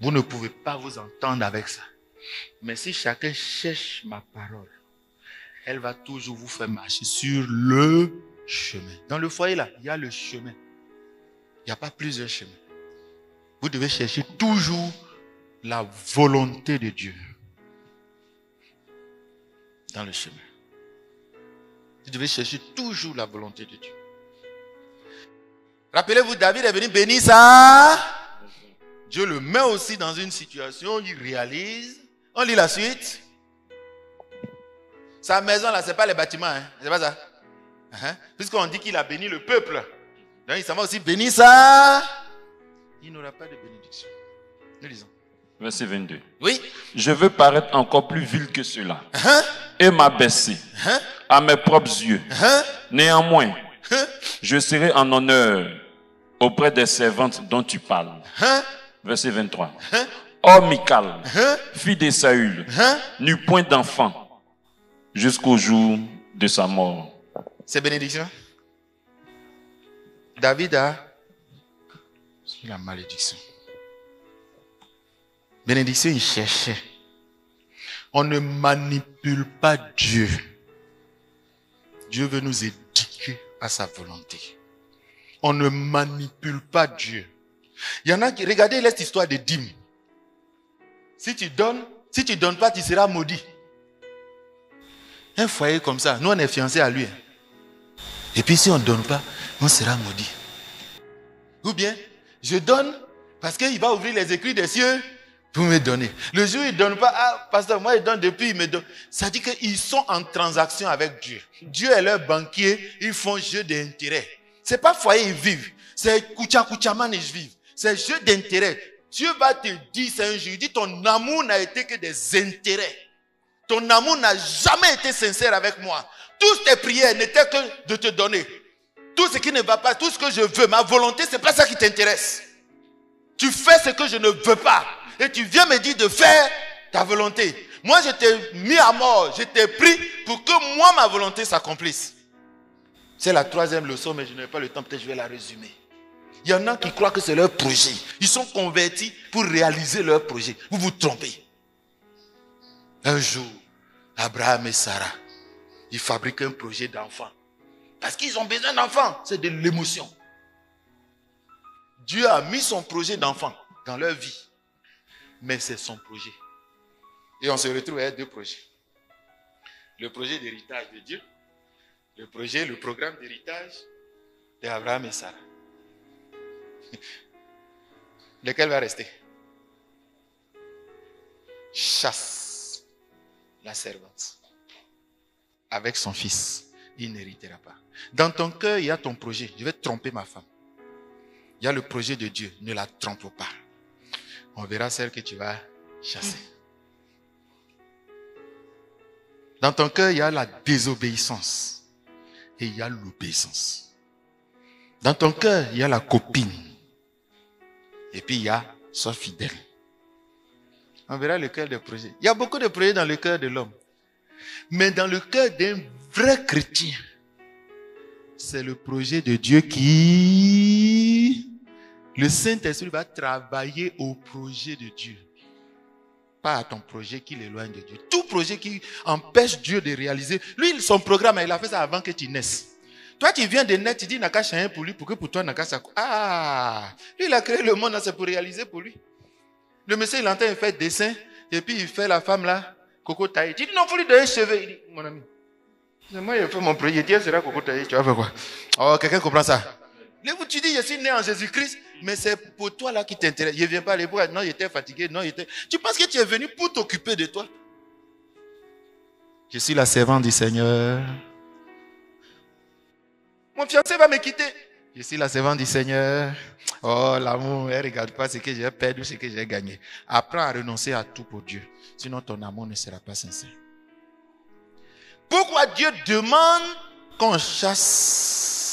Vous ne pouvez pas vous entendre avec ça. Mais si chacun cherche ma parole, elle va toujours vous faire marcher sur le chemin. Dans le foyer là, il y a le chemin. Il n'y a pas plusieurs chemins. Vous devez chercher toujours la volonté de Dieu dans le chemin. Vous devez chercher toujours la volonté de Dieu. Rappelez-vous, David est venu bénir ça. Dieu le met aussi dans une situation, il réalise. On lit la suite. Sa maison là, ce n'est pas les bâtiments, hein. C'est pas ça. Puisqu'on dit qu'il a béni le peuple. Donc il s'en va aussi bénir ça. Il n'aura pas de bénédiction. Nous lisons. Verset 22. Oui. Je veux paraître encore plus vil que cela. Et m'abaisser à mes propres yeux. Néanmoins, je serai en honneur auprès des servantes dont tu parles. Verset 23. Or Michal, fille de Saül, n'eut point d'enfant jusqu'au jour de sa mort. C'est bénédiction. David a la malédiction. Bénédiction, il cherchait. On ne manipule pas Dieu. Dieu veut nous éduquer à sa volonté. On ne manipule pas Dieu. Il y en a qui, regardez cette histoire de dîmes. Si tu donnes pas, tu seras maudit. Un foyer comme ça, nous on est fiancés à lui. Et puis si on ne donne pas, on sera maudit. Ou bien, je donne parce qu'il va ouvrir les écrits des cieux pour me donner. Le jour où il ne donne pas, ah, pasteur, moi il donne depuis, il me donne. Ça dit qu'ils sont en transaction avec Dieu. Dieu est leur banquier, ils font jeu d'intérêt. C'est pas foyer, ils vivent. C'est Kouchaman, ils vivent. C'est jeu d'intérêt. Dieu va te dire, c'est un jeu. Il dit, ton amour n'a été que des intérêts. Ton amour n'a jamais été sincère avec moi. Toutes tes prières n'étaient que de te donner. Tout ce qui ne va pas, tout ce que je veux, ma volonté, c'est pas ça qui t'intéresse. Tu fais ce que je ne veux pas. Et tu viens me dire de faire ta volonté. Moi, je t'ai mis à mort. Je t'ai pris pour que moi, ma volonté s'accomplisse. C'est la troisième leçon, mais je n'ai pas le temps. Peut-être je vais la résumer. Il y en a qui croient que c'est leur projet. Ils sont convertis pour réaliser leur projet. Vous vous trompez. Un jour, Abraham et Sarah, ils fabriquent un projet d'enfant. Parce qu'ils ont besoin d'enfants. C'est de l'émotion. Dieu a mis son projet d'enfant dans leur vie. Mais c'est son projet. Et on se retrouve avec deux projets. Le projet d'héritage de Dieu. Le programme d'héritage d'Abraham et Sarah. Lequel va rester? Chasse la servante. Avec son fils, il n'héritera pas. Dans ton cœur, il y a ton projet. Je vais tromper ma femme. Il y a le projet de Dieu. Ne la trompe pas. On verra celle que tu vas chasser. Dans ton cœur, il y a la désobéissance. Et il y a l'obéissance. Dans ton cœur, il y a la copine. Et puis il y a sois fidèle. On verra le cœur des projets. Il y a beaucoup de projets dans le cœur de l'homme. Mais dans le cœur d'un vrai chrétien, c'est le projet de Dieu qui... Le Saint-Esprit va travailler au projet de Dieu. Pas à ton projet qui l'éloigne de Dieu. Tout projet qui empêche Dieu de réaliser. Lui, son programme, il a fait ça avant que tu naisses. Toi, tu viens de naître, tu dis, n'a qu'à changer pour lui, pour que pour toi, n'a qu'à ça. Ah, lui, il a créé le monde, c'est pour réaliser pour lui. Le monsieur, il entend, il fait dessin, et puis il fait la femme là, Coco taillé. Tu dis, non, il faut lui donner cheveux. Il dit, mon ami, moi, il fait mon projet, il dit, sera Coco taillé, tu vas faire quoi? Oh, quelqu'un comprend ça? Tu dis, je suis né en Jésus-Christ, mais c'est pour toi là qui t'intéresse. Je ne viens pas à l'époque, non, il était fatigué, non, il était... Tu penses que tu es venu pour t'occuper de toi? Je suis la servante du Seigneur. Mon fiancé va me quitter. Je suis la servante du Seigneur. Oh, l'amour, elle ne regarde pas ce que j'ai perdu, ce que j'ai gagné. Apprends à renoncer à tout pour Dieu. Sinon, ton amour ne sera pas sincère. Pourquoi Dieu demande qu'on chasse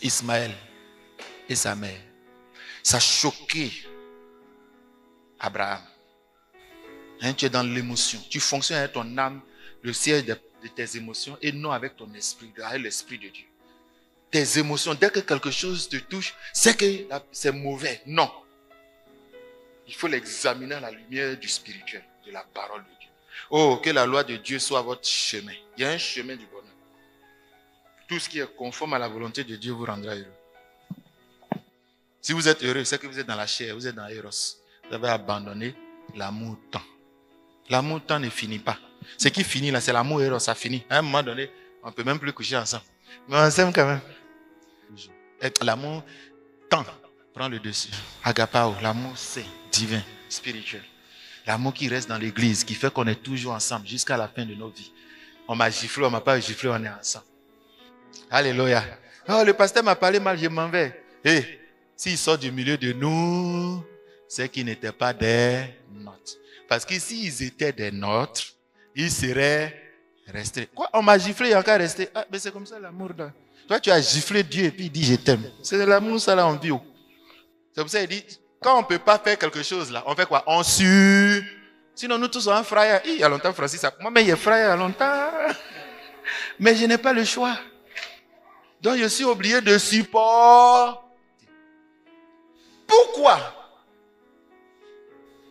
Ismaël et sa mère? Ça a choqué Abraham. Hein, tu es dans l'émotion. Tu fonctionnes avec ton âme, le siège de tes émotions, et non avec ton esprit, avec l'esprit de Dieu. Tes émotions, dès que quelque chose te touche, c'est que c'est mauvais. Non. Il faut l'examiner à la lumière du spirituel, de la parole de Dieu. Oh, que la loi de Dieu soit votre chemin. Il y a un chemin du bonheur. Tout ce qui est conforme à la volonté de Dieu vous rendra heureux. Si vous êtes heureux, c'est que vous êtes dans la chair, vous êtes dans Eros. Vous avez abandonné l'amour temps. L'amour temps ne finit pas. Ce qui finit là, c'est l'amour Eros, ça finit. À un moment donné, on ne peut même plus coucher ensemble. Mais on s'aime quand même. L'amour temps prend le dessus. Agapao, l'amour c'est divin, spirituel. L'amour qui reste dans l'église, qui fait qu'on est toujours ensemble jusqu'à la fin de nos vies. On m'a giflé, on m'a pas giflé, on est ensemble. Alléluia. Oh, le pasteur m'a parlé mal, je m'en vais. Hey, s'il sort du milieu de nous, c'est qu'ils n'étaient pas des nôtres. Parce que s'ils étaient des nôtres, ils seraient restés. Quoi? On m'a giflé, il y a encore resté. Ah, mais c'est comme ça l'amour là. Toi, tu as giflé Dieu et puis il dit je t'aime. C'est de l'amour, ça là, on vit. C'est pour ça qu'il dit, quand on ne peut pas faire quelque chose là, on fait quoi? On suit. Sinon, nous tous, on est frère. Il y a longtemps, Francis, moi, mais il est frère il y a longtemps. Mais je n'ai pas le choix. Donc, je suis obligé de supporter. Pourquoi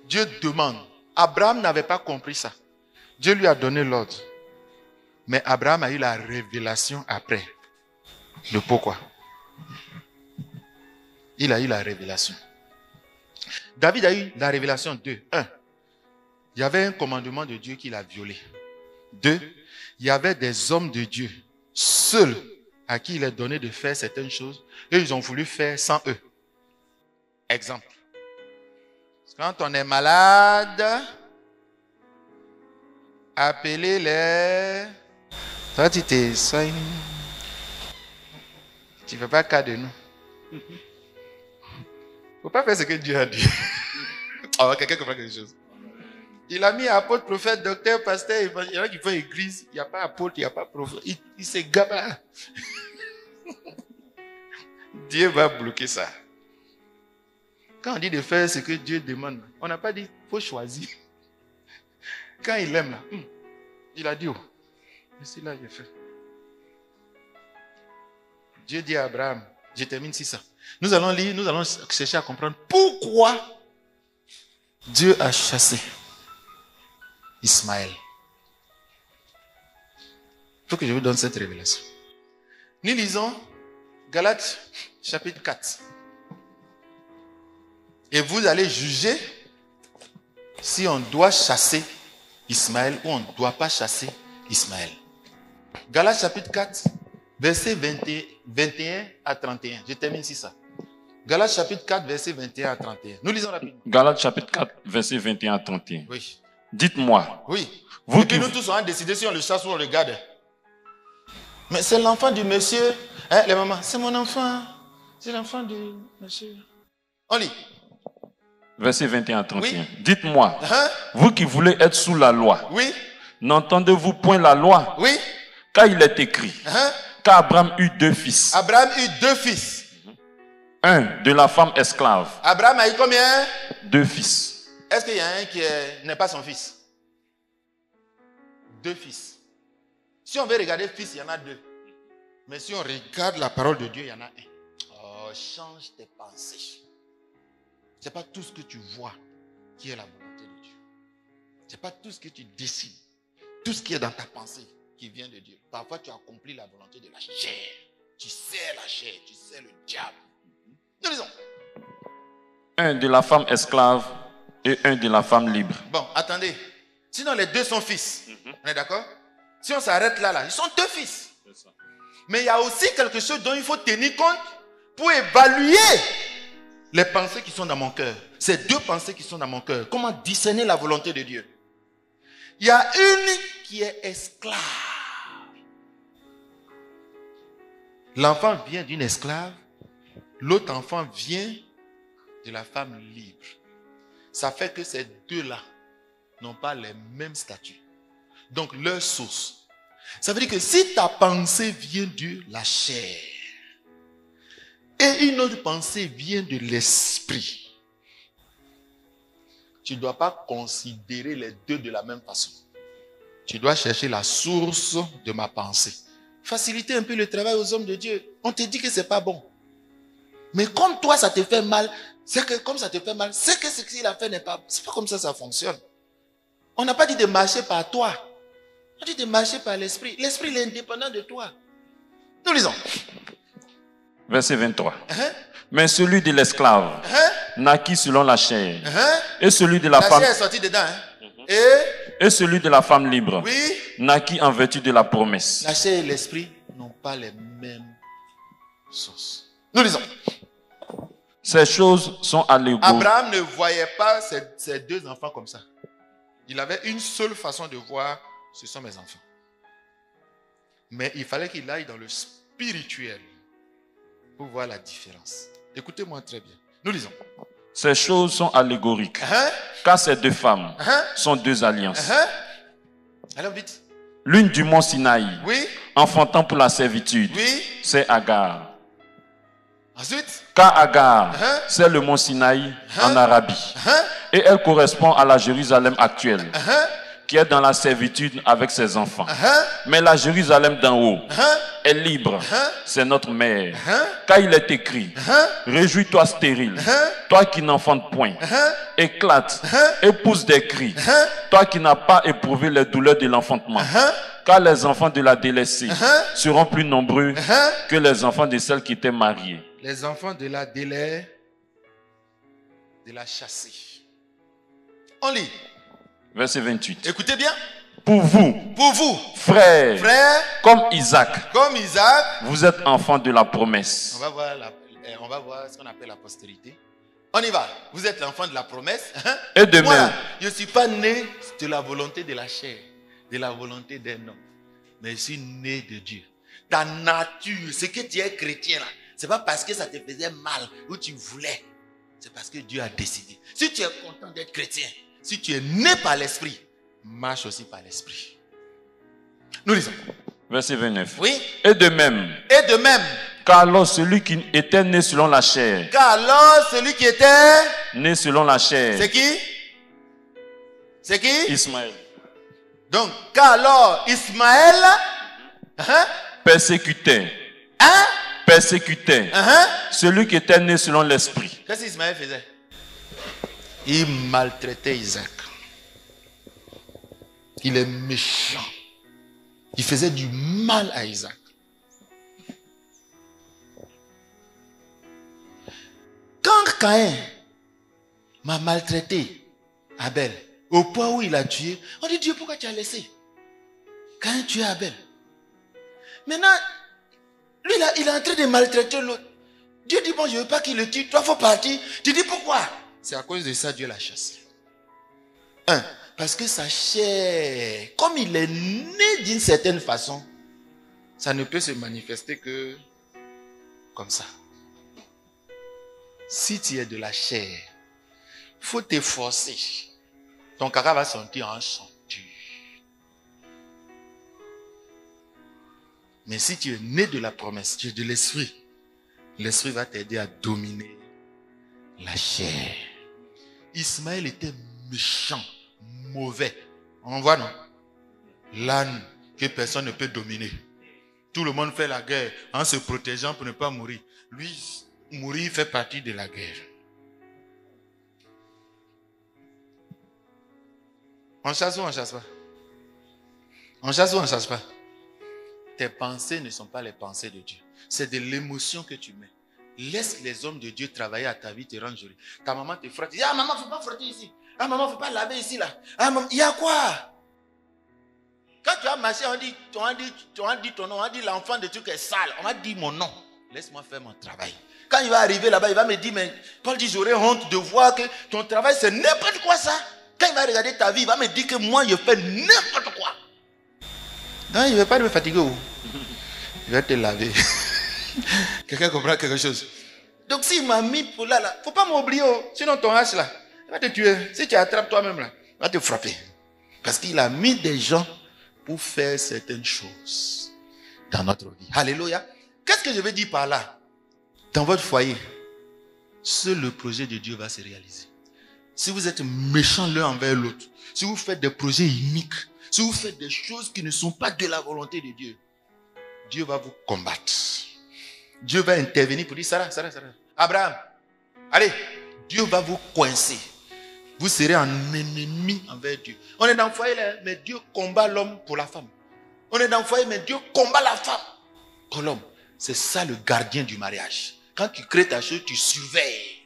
Dieu demande? Abraham n'avait pas compris ça. Dieu lui a donné l'ordre. Mais Abraham a eu la révélation après. Le pourquoi. Il a eu la révélation. David a eu la révélation de 1. Il y avait un commandement de Dieu qu'il a violé. 2. Il y avait des hommes de Dieu, seuls, à qui il est donné de faire certaines choses, et ils ont voulu faire sans eux. Exemple. Quand on est malade, appelez les... Toi, tu t'es soigné. Tu ne fais pas cas de nous. Il ne faut pas faire ce que Dieu a dit. Oh, quelqu'un comprend quelque chose. Il a mis apôtre, prophète, docteur, pasteur. Il y en a qui font église. Il n'y a pas apôtre, il n'y a pas prophète. Il se gaba. Dieu va bloquer ça. Quand on dit de faire ce que Dieu demande, on n'a pas dit, il faut choisir. Quand il aime, là, il a dit, oh, ici là, j'ai fait. Dieu dit à Abraham, je termine ici ça. Nous allons lire, nous allons chercher à comprendre pourquoi Dieu a chassé Ismaël. Il faut que je vous donne cette révélation. Nous lisons Galates chapitre 4. Et vous allez juger si on doit chasser Ismaël ou on ne doit pas chasser Ismaël. Galates chapitre 4, versets 21 à 31. Je termine ici ça. Galates chapitre 4, versets 21 à 31. Nous lisons rapidement. Galates chapitre 4, versets 21 à 31. Oui. Dites-moi. Oui. Vous Et puis qui- nous tous, on a décidé si on le chasse ou on le garde. Mais c'est l'enfant du monsieur. Hein, les mamans, c'est mon enfant. C'est l'enfant du monsieur. On lit. Verset 21 à 31. Oui. Dites-moi, Hein? vous qui voulez être sous la loi, Oui. n'entendez-vous point la loi? Oui. Car il est écrit Hein? qu'Abraham eut 2 fils. Abraham eut 2 fils. Un de la femme esclave, Abraham a eu combien? 2 fils. Est-ce qu'il y a un qui n'est pas son fils? 2 fils. Si on veut regarder fils, il y en a 2. Mais si on regarde la parole de Dieu, il y en a un. Oh, change tes pensées. Ce n'est pas tout ce que tu vois qui est la volonté de Dieu. Ce n'est pas tout ce que tu décides. Tout ce qui est dans ta pensée qui vient de Dieu. Parfois, tu accomplis la volonté de la chair. Tu sais la chair, tu sais le diable. Nous lisons. Un de la femme esclave et un de la femme libre. Bon, attendez. Sinon, les 2 sont fils. On est d'accord? Si on s'arrête là, ils sont 2 fils. Mais il y a aussi quelque chose dont il faut tenir compte pour évaluer les pensées qui sont dans mon cœur. Ces 2 pensées qui sont dans mon cœur. Comment discerner la volonté de Dieu? Il y a une qui est esclave. L'enfant vient d'une esclave. L'autre enfant vient de la femme libre. Ça fait que ces 2-là n'ont pas les mêmes statuts. Donc leur source. Ça veut dire que si ta pensée vient de la chair et une autre pensée vient de l'esprit, tu ne dois pas considérer les 2 de la même façon. Tu dois chercher la source de ma pensée. Faciliter un peu le travail aux hommes de Dieu. On te dit que ce n'est pas bon. Mais comme toi, ça te fait mal, c'est que comme ça te fait mal, c'est que ce qu'il a fait n'est pas... C'est pas comme ça fonctionne. On n'a pas dit de marcher par toi. On dit de marcher par l'esprit. L'esprit, il est indépendant de toi. Nous lisons. Verset 23. Mais celui de l'esclave naquit selon la chair. Et celui de la La femme... chair est sortie dedans. Et celui de la femme libre Oui. naquit en vertu de la promesse. La chair et l'esprit n'ont pas les mêmes sources. Nous lisons. Ces choses sont allégoriques. Abraham ne voyait pas ses 2 enfants comme ça. Il avait une seule façon de voir, ce sont mes enfants. Mais il fallait qu'il aille dans le spirituel pour voir la différence. Écoutez-moi très bien. Nous lisons. Ces choses sont allégoriques. Car ces 2 femmes sont 2 alliances. Allons vite. L'une du mont Sinaï, Oui. enfantant pour la servitude, Oui. c'est Agar. Ensuite. Car Agar, c'est le mont Sinaï en Arabie. Et elle correspond à la Jérusalem actuelle, qui est dans la servitude avec ses enfants. Mais la Jérusalem d'en haut est libre. C'est notre mère. Car il est écrit, réjouis-toi stérile, toi qui n'enfantes point. Éclate et pousse des cris, toi qui n'as pas éprouvé les douleurs de l'enfantement. Car les enfants de la délaissée seront plus nombreux que les enfants de celles qui étaient mariées. Les enfants de la délai, de la chassée. On lit. Verset 28. Écoutez bien. Pour vous, frères, comme Isaac, vous êtes enfants de la promesse. On va voir ce qu'on appelle la postérité. On y va. Vous êtes l'enfant de la promesse. Et de Moi, même, je ne suis pas né de la volonté de la chair, de la volonté d'un homme. Mais je suis né de Dieu. Ta nature, ce que tu es chrétien là, ce n'est pas parce que ça te faisait mal ou tu voulais. C'est parce que Dieu a décidé. Si tu es content d'être chrétien, si tu es né par l'esprit, marche aussi par l'esprit. Nous lisons. verset 29. Oui. Et de même, car alors celui qui était né selon la chair, né selon la chair, c'est qui? C'est qui? Ismaël, Donc, car alors Ismaël persécutait, celui qui était né selon l'esprit. Qu'est-ce qu'Ismaël faisait? Il maltraitait Isaac. Il est méchant. Il faisait du mal à Isaac. Quand Caïn m'a maltraité Abel, au point où il a tué, on dit Dieu, pourquoi tu as laissé Caïn tué Abel? Maintenant, lui il est en train de maltraiter l'autre. Dieu dit, bon, je ne veux pas qu'il le tue, toi il faut partir. Tu dis pourquoi? C'est à cause de ça Dieu l'a chassé. Parce Parce que sa chair, comme il est né d'une certaine façon, ça ne peut se manifester que comme ça. Si tu es de la chair, il faut t'efforcer. Ton caca va sentir en chanteur. Mais si tu es né de la promesse, tu es de l'esprit, l'esprit va t'aider à dominer la chair. Ismaël était méchant, mauvais. On voit, non? L'âne que personne ne peut dominer. Tout le monde fait la guerre en se protégeant pour ne pas mourir. Lui, mourir fait partie de la guerre. On chasse ou on chasse pas? On chasse ou on chasse pas? Tes pensées ne sont pas les pensées de Dieu. C'est de l'émotion que tu mets. Laisse les hommes de Dieu travailler à ta vie, te rendre jolie. Ta maman te frotte. Ah maman, il ne faut pas frotter ici. Ah maman, il ne faut pas laver ici là. Ah maman, il y a quoi? Quand tu as marché, on dit ton nom, on dit l'enfant de Dieu qui est sale. On va dire mon nom. Laisse-moi faire mon travail. Quand il va arriver là-bas, il va me dire, mais Paul dit, j'aurais honte de voir que ton travail c'est n'importe quoi ça. Quand il va regarder ta vie, il va me dire que moi je fais n'importe quoi. Non, il ne va pas me fatiguer. Il va te laver. Quelqu'un comprend quelque chose? Donc s'il m'a mis pour là, il ne faut pas m'oublier. Sinon ton hache là, il va te tuer. Si tu attrapes toi-même là, il va te frapper. Parce qu'il a mis des gens pour faire certaines choses dans notre vie. Alléluia. Qu'est-ce que je veux dire par là? Dans votre foyer, seul le projet de Dieu va se réaliser. Si vous êtes méchants l'un envers l'autre, si vous faites des projets iniques, si vous faites des choses qui ne sont pas de la volonté de Dieu, Dieu va vous combattre. Dieu va intervenir pour dire, Sarah, Abraham, allez, Dieu va vous coincer. Vous serez un ennemi envers Dieu. On est dans le foyer là, mais Dieu combat l'homme pour la femme. On est dans le foyer, mais Dieu combat la femme pour l'homme. C'est ça le gardien du mariage. Quand tu crées ta chose, tu surveilles.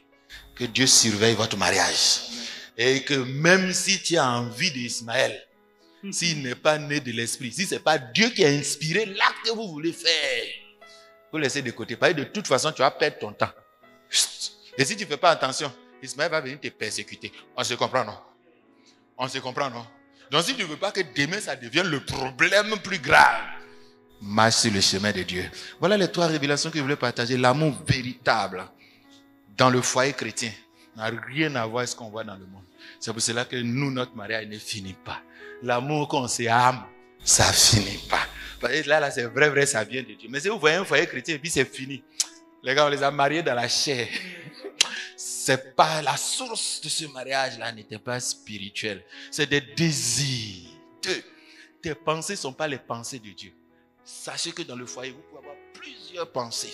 Que Dieu surveille votre mariage. Et que même si tu as envie d'Ismaël, s'il n'est pas né de l'esprit, si ce n'est pas Dieu qui a inspiré l'acte que vous voulez faire, vous laissez de côté. Parce que de toute façon, tu vas perdre ton temps. Et si tu ne fais pas attention, Ismaël va venir te persécuter. On se comprend, non? On se comprend, non? Donc si tu ne veux pas que demain ça devienne le problème plus grave, marche sur le chemin de Dieu. Voilà les 3 révélations que je voulais partager. L'amour véritable dans le foyer chrétien n'a rien à voir avec ce qu'on voit dans le monde. C'est pour cela que nous, notre mariage ne finit pas. L'amour qu'on s'aime, ça finit pas. Parce que là, c'est vrai, ça vient de Dieu. Mais si vous voyez un foyer chrétien et puis c'est fini. Les gars, on les a mariés dans la chair. C'est pas la source de ce mariage-là n'était pas spirituelle. C'est des désirs. Tes pensées ne sont pas les pensées de Dieu. Sachez que dans le foyer, vous pouvez avoir plusieurs pensées.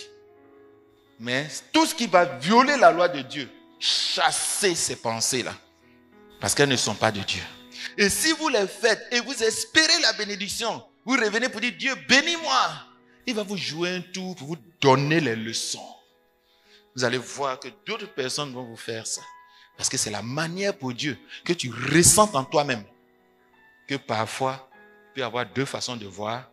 Mais tout ce qui va violer la loi de Dieu, chassez ces pensées-là. Parce qu'elles ne sont pas de Dieu. Et si vous les faites et vous espérez la bénédiction, vous revenez pour dire, Dieu, bénis-moi. Il va vous jouer un tour pour vous donner les leçons. Vous allez voir que d'autres personnes vont vous faire ça. Parce que c'est la manière pour Dieu que tu ressentes en toi-même. Que parfois, il peut y avoir 2 façons de voir,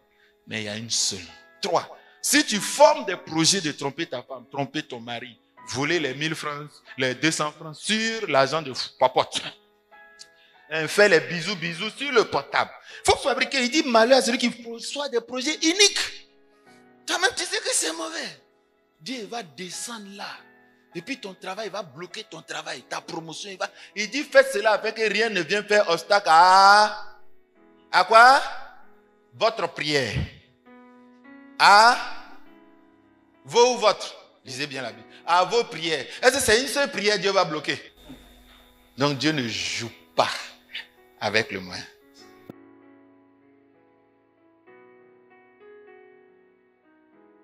mais il y a une seule. 3. Si tu formes des projets de tromper ta femme, tromper ton mari, voler les 1000 francs, les 200 francs sur l'argent de papote, faire les bisous sur le portable. Il faut fabriquer, il dit malheur à celui qui soit des projets uniques. Toi-même, tu sais que c'est mauvais. Dieu va descendre là. Et puis ton travail va bloquer ton travail, ta promotion. Il dit faites cela afin que rien ne vienne faire obstacle à quoi? Votre prière. À vos ou votre. Lisez bien la Bible. À vos prières. Est-ce que c'est une seule prière Dieu va bloquer? Donc Dieu ne joue pas avec le moyen.